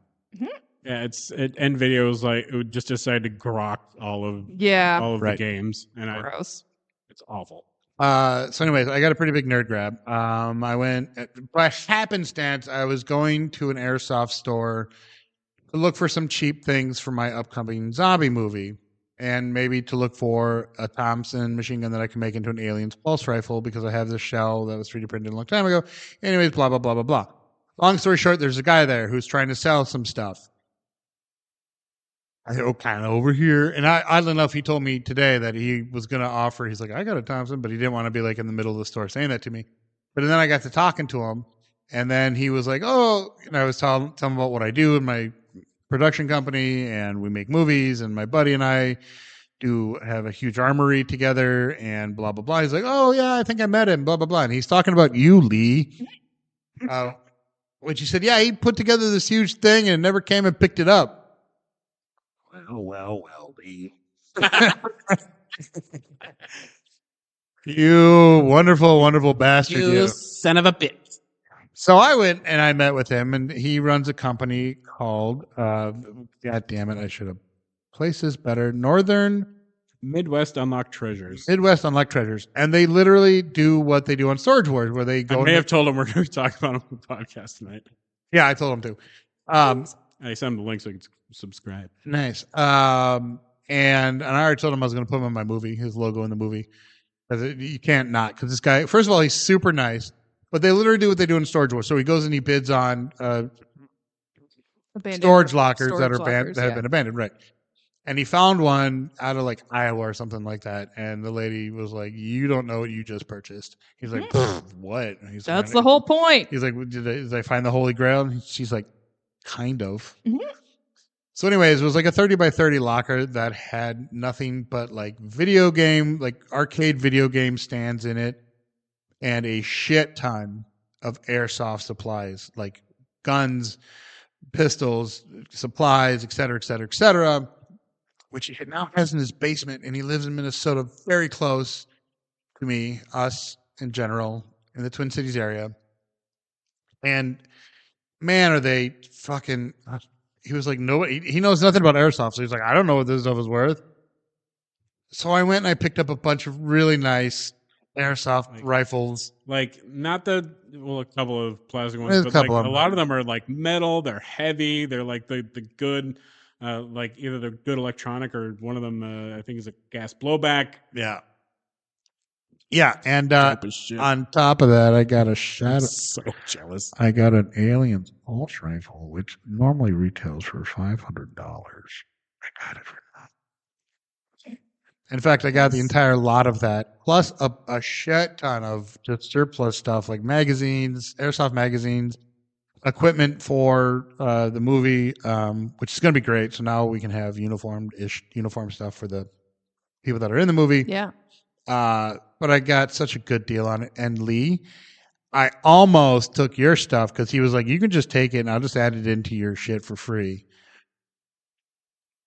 Yeah, NVIDIA was like it would just decide to grok all of Yeah. Right. the games, and Gross. it's awful. So anyways, I got a pretty big nerd grab. I went by happenstance. I was going to an airsoft store to look for some cheap things for my upcoming zombie movie, and maybe to look for a Thompson machine gun that I can make into an Alien's pulse rifle because I have this shell that was 3D printed a long time ago. Anyways, blah blah blah blah blah. Long story short, there's a guy there who's trying to sell some stuff. I go kind of over here, and oddly enough, he told me today that he was going to offer. He's like, "I got a Thompson," but he didn't want to be like in the middle of the store saying that to me. But then I got to talking to him, and then he was like, "Oh," and I was telling him about what I do in my production company, and we make movies, and my buddy and I do have a huge armory together, and blah blah blah. He's like, "Oh yeah, I think I met him," blah blah blah, and he's talking about you, Lee. Which he said, yeah, he put together this huge thing and never came and picked it up. Well, Lee. You wonderful, wonderful bastard. You son of a bitch. So I went and I met with him, and he runs a company called, God damn it, I should have placed this better, Midwest Unlocked Treasures. Midwest Unlocked Treasures. And they literally do what they do on Storage Wars, where they go. I may have told him we're going to be talking about him on the podcast tonight. Yeah, I told him to. I sent him the link so he can subscribe. Nice. And I already told him I was going to put him in my movie, his logo in the movie. Because you can't not. Because this guy, first of all, he's super nice. But they literally do what they do in Storage Wars. So he goes and he bids on storage lockers that are that have been abandoned, right? And he found one out of like Iowa or something like that. And the lady was like, "You don't know what you just purchased." He's like, "What?" And he's That's the whole point. He's like, "Did I find the Holy Grail?" And she's like, "Kind of." Mm-hmm. So, anyways, it was like a 30 by 30 locker that had nothing but like arcade video game stands in it, and a shit ton of airsoft supplies, like guns, pistols, supplies, et cetera, which he now has in his basement. And he lives in Minnesota, very close to me, us in general, in the Twin Cities area. And man, are they fucking... He was like, nobody, he knows nothing about airsoft. So he's like, I don't know what this stuff is worth. So I went and I picked up a bunch of really nice airsoft rifles. Like, not a couple of plastic ones, but like a lot of them are like metal. They're heavy. They're like the good, like either they're good electronic or one of them, I think is a gas blowback. Yeah. Yeah. And on top of that, I got a shot. So jealous. I got an Alien's pulse rifle, which normally retails for $500. I got it for that. In fact, I got the entire lot of that, plus a shit ton of just surplus stuff like magazines, airsoft magazines, equipment for the movie, which is going to be great. So now we can have uniform stuff for the people that are in the movie. Yeah. But I got such a good deal on it. And Lee, I almost took your stuff because he was like, you can just take it and I'll just add it into your shit for free.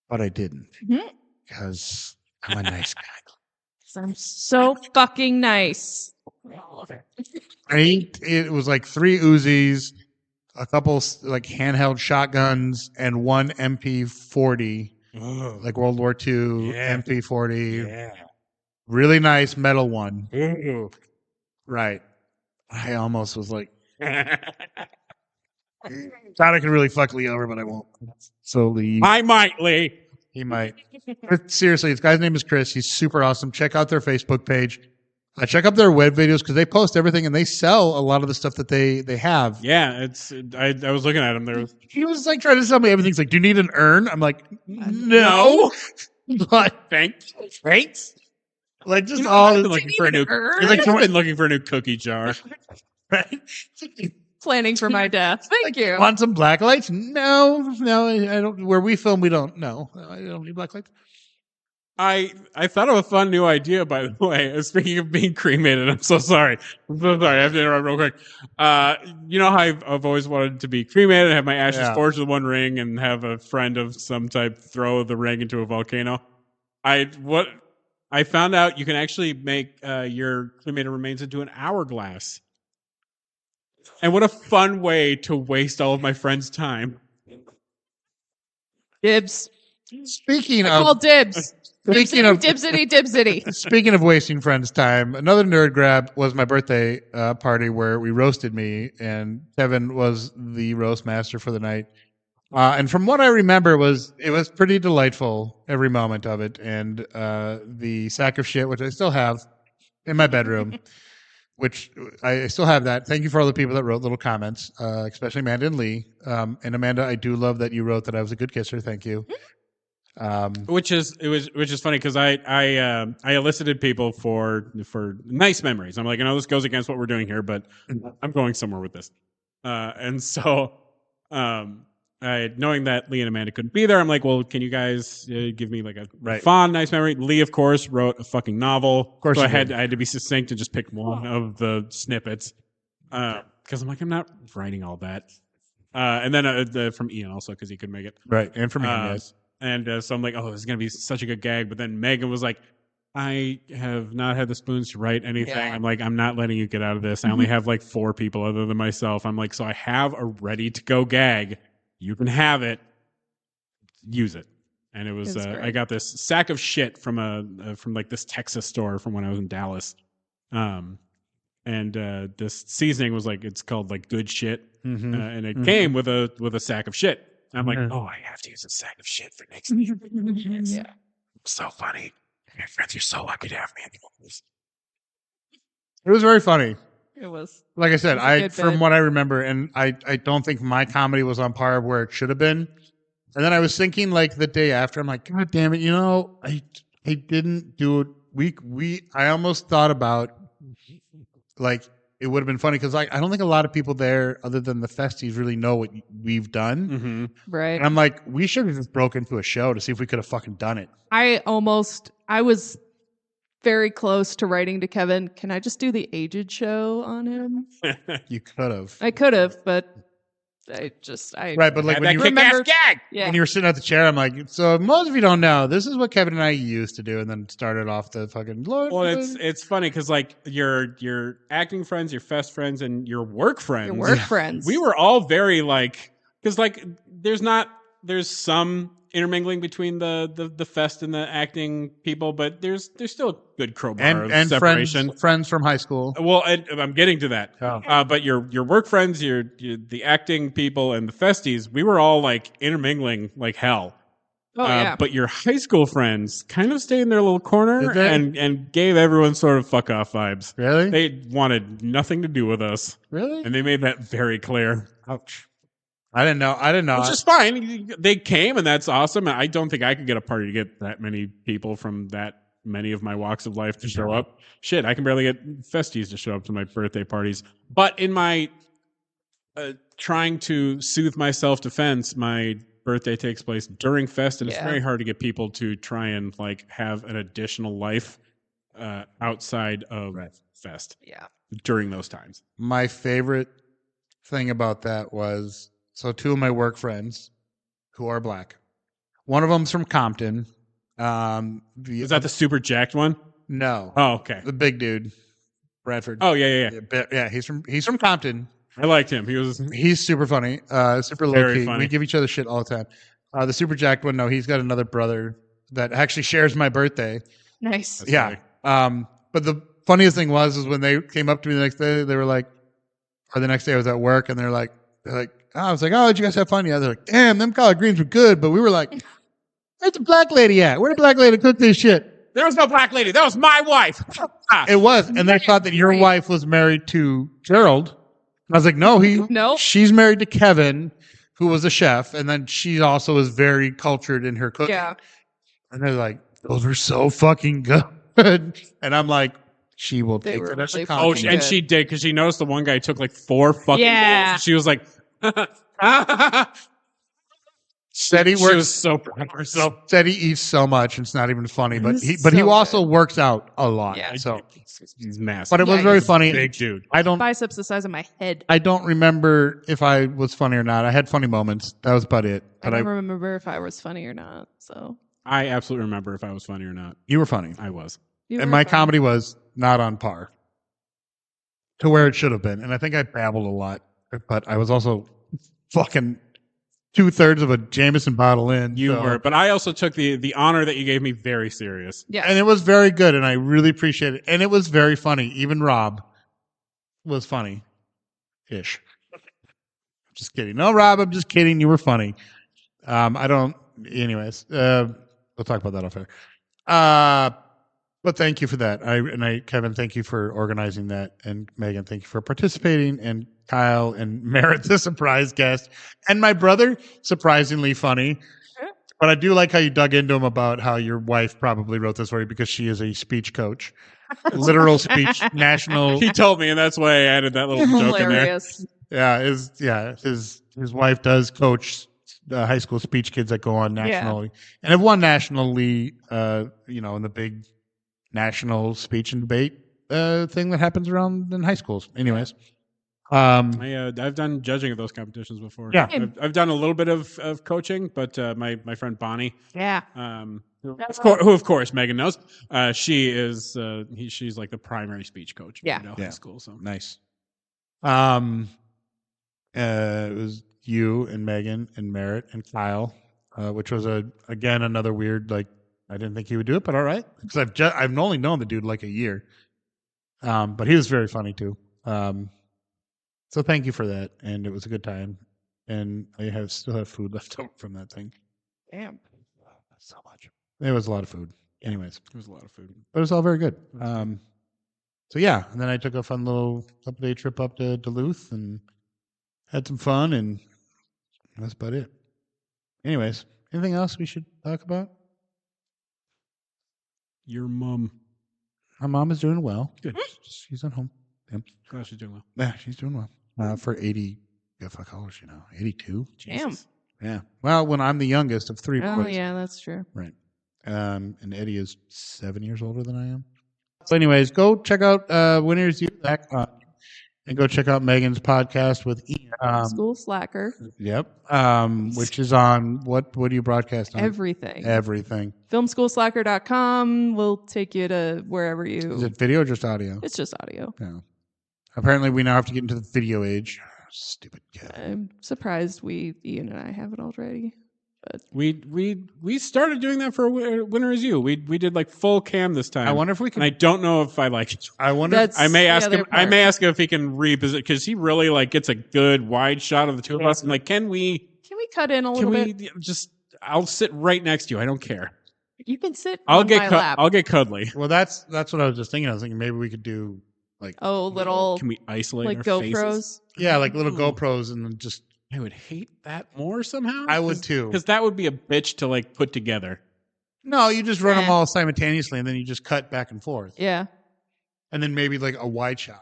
But I didn't because I'm a nice guy. I'm so fucking nice. It was like 3 Uzis, a couple like handheld shotguns, and 1 MP40, like World War II MP40. Yeah. Really nice metal one. Ooh. Right. I almost was like, thought I could really fuck Lee over, but I won't. So Lee. I might, Lee. He might. But seriously, this guy's name is Chris. He's super awesome. Check out their Facebook page. Check out their web videos because they post everything and they sell a lot of the stuff that they have. Yeah, I was looking at him. He was like trying to sell me everything. He's like, do you need an urn? I'm like, no. But thanks. Like just all I've been looking for a new. I've been looking for a new cookie jar. Right? Planning for my death. Thank you. Want some black lights? No, I don't. Where we film, we don't. No, I don't need black lights. I thought of a fun new idea, by the way. Speaking of being cremated, I'm so sorry. I have to interrupt real quick. You know how I've always wanted to be cremated and have my ashes forged with one ring and have a friend of some type throw the ring into a volcano? I found out you can actually make your cremated remains into an hourglass. And what a fun way to waste all of my friends' time. Dibs. Speaking I of call dibs. Dibsity. Speaking of wasting friends' time, another nerd grab was my birthday party where we roasted me, and Kevin was the roast master for the night. And from what I remember, it was pretty delightful every moment of it. And the sack of shit, which I still have in my bedroom, which I still have that. Thank you for all the people that wrote little comments, especially Amanda and Lee. And Amanda, I do love that you wrote that I was a good kisser. Thank you. Which is funny because I elicited people for nice memories. I'm like, I know this goes against what we're doing here, but I'm going somewhere with this. And so, knowing that Lee and Amanda couldn't be there, I'm like, well, can you guys give me like a fond, nice memory? Lee, of course, wrote a fucking novel. Of course, so I had to be succinct and just pick one of the snippets because I'm like, I'm not writing all that. And then from Ian also because he could make it. Right. And for me, yes. And so I'm like, oh, this is gonna be such a good gag. But then Megan was like, I have not had the spoons to write anything. Yeah. I'm like, I'm not letting you get out of this. I only have like 4 people other than myself. I'm like, so I have a ready to go gag. You can have it. Use it. And it was It's I great. got this sack of shit from like this Texas store from when I was in Dallas. And this seasoning was like it's called like good shit. And it came with a sack of shit. I'm like, oh, I have to use a sack of shit for next year. Yeah. So funny. My friends, you're so lucky to have me. It was very funny. It was. Like I said, It was a good from bit. what I remember, and I don't think my comedy was on par where it should have been. And then I was thinking like the day after, I'm like, God damn it, I didn't do it. I almost thought about like it would have been funny because like I don't think a lot of people there, other than the festies, really know what we've done. Mm-hmm. Right. And I'm like, we should have just broke into a show to see if we could have fucking done it. I was very close to writing to Kevin, can I just do the aged show on him? You could have. I could have, but I Right, but like That when you, kick-ass remember- gag. yeah. when you were sitting at the chair, I'm like, so most of you don't know, this is what Kevin and I used to do, and then started off the fucking Lord. Well, it's funny because like your acting friends, your fest friends, and your work friends. Your work friends. We were all very like because like there's some intermingling between the fest and the acting people, but there's still a good crowbar of and separation. friends from high school. Well, I'm getting to that. Oh. But your work friends, the acting people, and the festies, we were all like intermingling like hell. Oh yeah. But your high school friends kind of stayed in their little corner Did they? and gave everyone sort of fuck off vibes. Really? They wanted nothing to do with us, Really? and they made that very clear. Ouch. I didn't know. Which is fine. They came, and that's awesome. I don't think I could get a party to get that many people from that many of my walks of life to show up. Shit, I can barely get festies to show up to my birthday parties. But in my trying to soothe my self-defense, my birthday takes place during fest, and it's Yeah. very hard to get people to try and like have an additional life outside of fest Yeah. during those times. My favorite thing about that was, so 2 of my work friends who are black. One of them's from Compton. Is that the super jacked one? No. Oh, okay. The big dude, Bradford. Oh, yeah. Yeah, he's from Compton. I liked him. He was He's super funny, super low Very key. funny. We give each other shit all the time. The super jacked one, no, he's got another brother that actually shares my birthday. Nice. That's Yeah. funny. But the funniest thing was when they came up to me the next day, they were like, or the next day I was at work, and they're like, I was like, oh, did you guys have fun? Yeah, they're like, damn, them collard greens were good, but we were like, where's the black lady at? Where the black lady cook this shit? There was no black lady. That was my wife. It was, and they thought that your wife was married to Gerald. And I was like, no, Nope. she's married to Kevin, who was a chef, and then she also is very cultured in her cooking. Yeah. And they're like, those were so fucking good. And I'm like, she will They take were it as a really compliment. fucking And good. she did because she noticed the one guy took like 4 fucking Yeah. bowls. She was like, Said he she works was so proud of herself. said he eats so much, it's not even funny. But It's he so also good. works out a lot. Yeah. So, He's massive. but it was Yeah, very he's funny. Big dude. I don't Biceps the size of my head. remember if I was funny or not. I had funny moments. That was about it. I But don't remember if I was funny or not. So I absolutely remember if I was funny or not. you were funny, I was. you and were my funny. comedy was not on par to where it should have been. And I think I babbled a lot, but I was also fucking 2/3 of a Jameson bottle in. You so- were. But I also took the honor that you gave me very serious. Yeah. and it was very good, and I really appreciate it. And it was very funny. Even Rob was funny ish. Just kidding. No, Rob, I'm just kidding. You were funny. Anyways, we'll talk about that off air. But thank you for that. Kevin, thank you for organizing that. And Megan, thank you for participating. And Kyle and Merritt, the surprise guest. And my brother, surprisingly funny. But I do like how you dug into him about how your wife probably wrote this for you because she is a speech coach. Literal speech, national. He told me, and that's why I added that little joke in there. Hilarious. His wife does coach high school speech kids that go on nationally, and have won nationally. In the big national speech and debate thing that happens around in high schools. Anyways, I've done judging of those competitions before. Yeah. I've done a little bit of coaching, but my friend Bonnie, Yeah. who of course Megan knows, she is she's like the primary speech coach Yeah. at High Yeah. School. So Nice. It was you and Megan and Merritt and Kyle, which was again another weird, like, I didn't think he would do it, but all right, because I've only known the dude like a year. But he was very funny too. So thank you for that, and it was a good time. And I still have food left over from that thing. Damn. So much. It was a lot of food. Anyways, it was a lot of food. but it was all very good. So yeah, and then I took a fun little couple-day trip up to Duluth and had some fun, and that's about it. Anyways, anything else we should talk about? Your mom. My mom is doing well. Good. She's at home. Yeah, Glad she's doing well. yeah, she's doing well. For 80, how old is she now? 82? Damn. Yeah. Well, when I'm the youngest of three Oh, boys. yeah, that's true. Right. And Eddie is 7 years older than I am. So anyways, go check out Winners You Back on, and go check out Megan's podcast with Ian. School slacker. Yep. Which is on what do you broadcast on? Everything. Everything. Filmschoolslacker.com will take you to wherever you. Is it video or just audio? It's just audio. Yeah. Apparently we now have to get into the video age. Stupid kid. I'm surprised Ian and I have it already. But We started doing that for Winner Is You. We did like full cam this time. I wonder if we can. And I don't know if I like it. I wonder. That's I may the ask other him. I part. may ask him if he can revisit, because he really like gets a good wide shot of the two of us. And like, can we cut in a little bit? just? I'll sit right next to you. I don't care. You can sit I'll on get my lap. I'll get cuddly. Well, that's what I was just thinking. I was thinking maybe we could do like little Can we isolate like our GoPros. faces? yeah, like little GoPros, and then just I would hate that more somehow. I would too. because that would be a bitch to like put together. no, you just run them Eh. all simultaneously, and then you just cut back and forth, Yeah. and then maybe like a wide shot.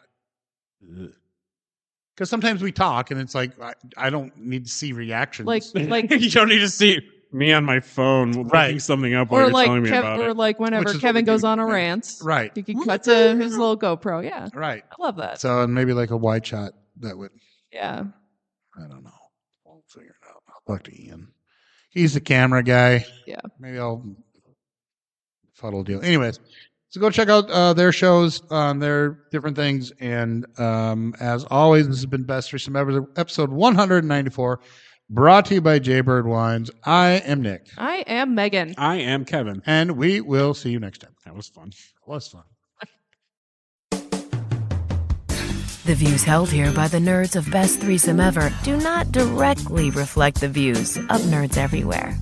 Because sometimes we talk, and it's like I don't need to see reactions. Like You don't need to see me on my phone looking something up while or you're like telling me about or it. like whenever Which is what Kevin we do. goes on a rant. right, You can cut to his little GoPro. Yeah. right. I love that. So and maybe like a wide shot that would. Yeah. I don't know. We'll figure it out. I'll talk to Ian. He's the camera guy. Yeah. Maybe I'll fuddle deal. Anyways, so go check out their shows, their different things. And as always, this has been Best Threesome Ever, episode 194, brought to you by Jaybird Wines. I am Nick. I am Megan. I am Kevin. And we will see you next time. That was fun. It was fun. The views held here by the nerds of Best Threesome Ever do not directly reflect the views of nerds everywhere.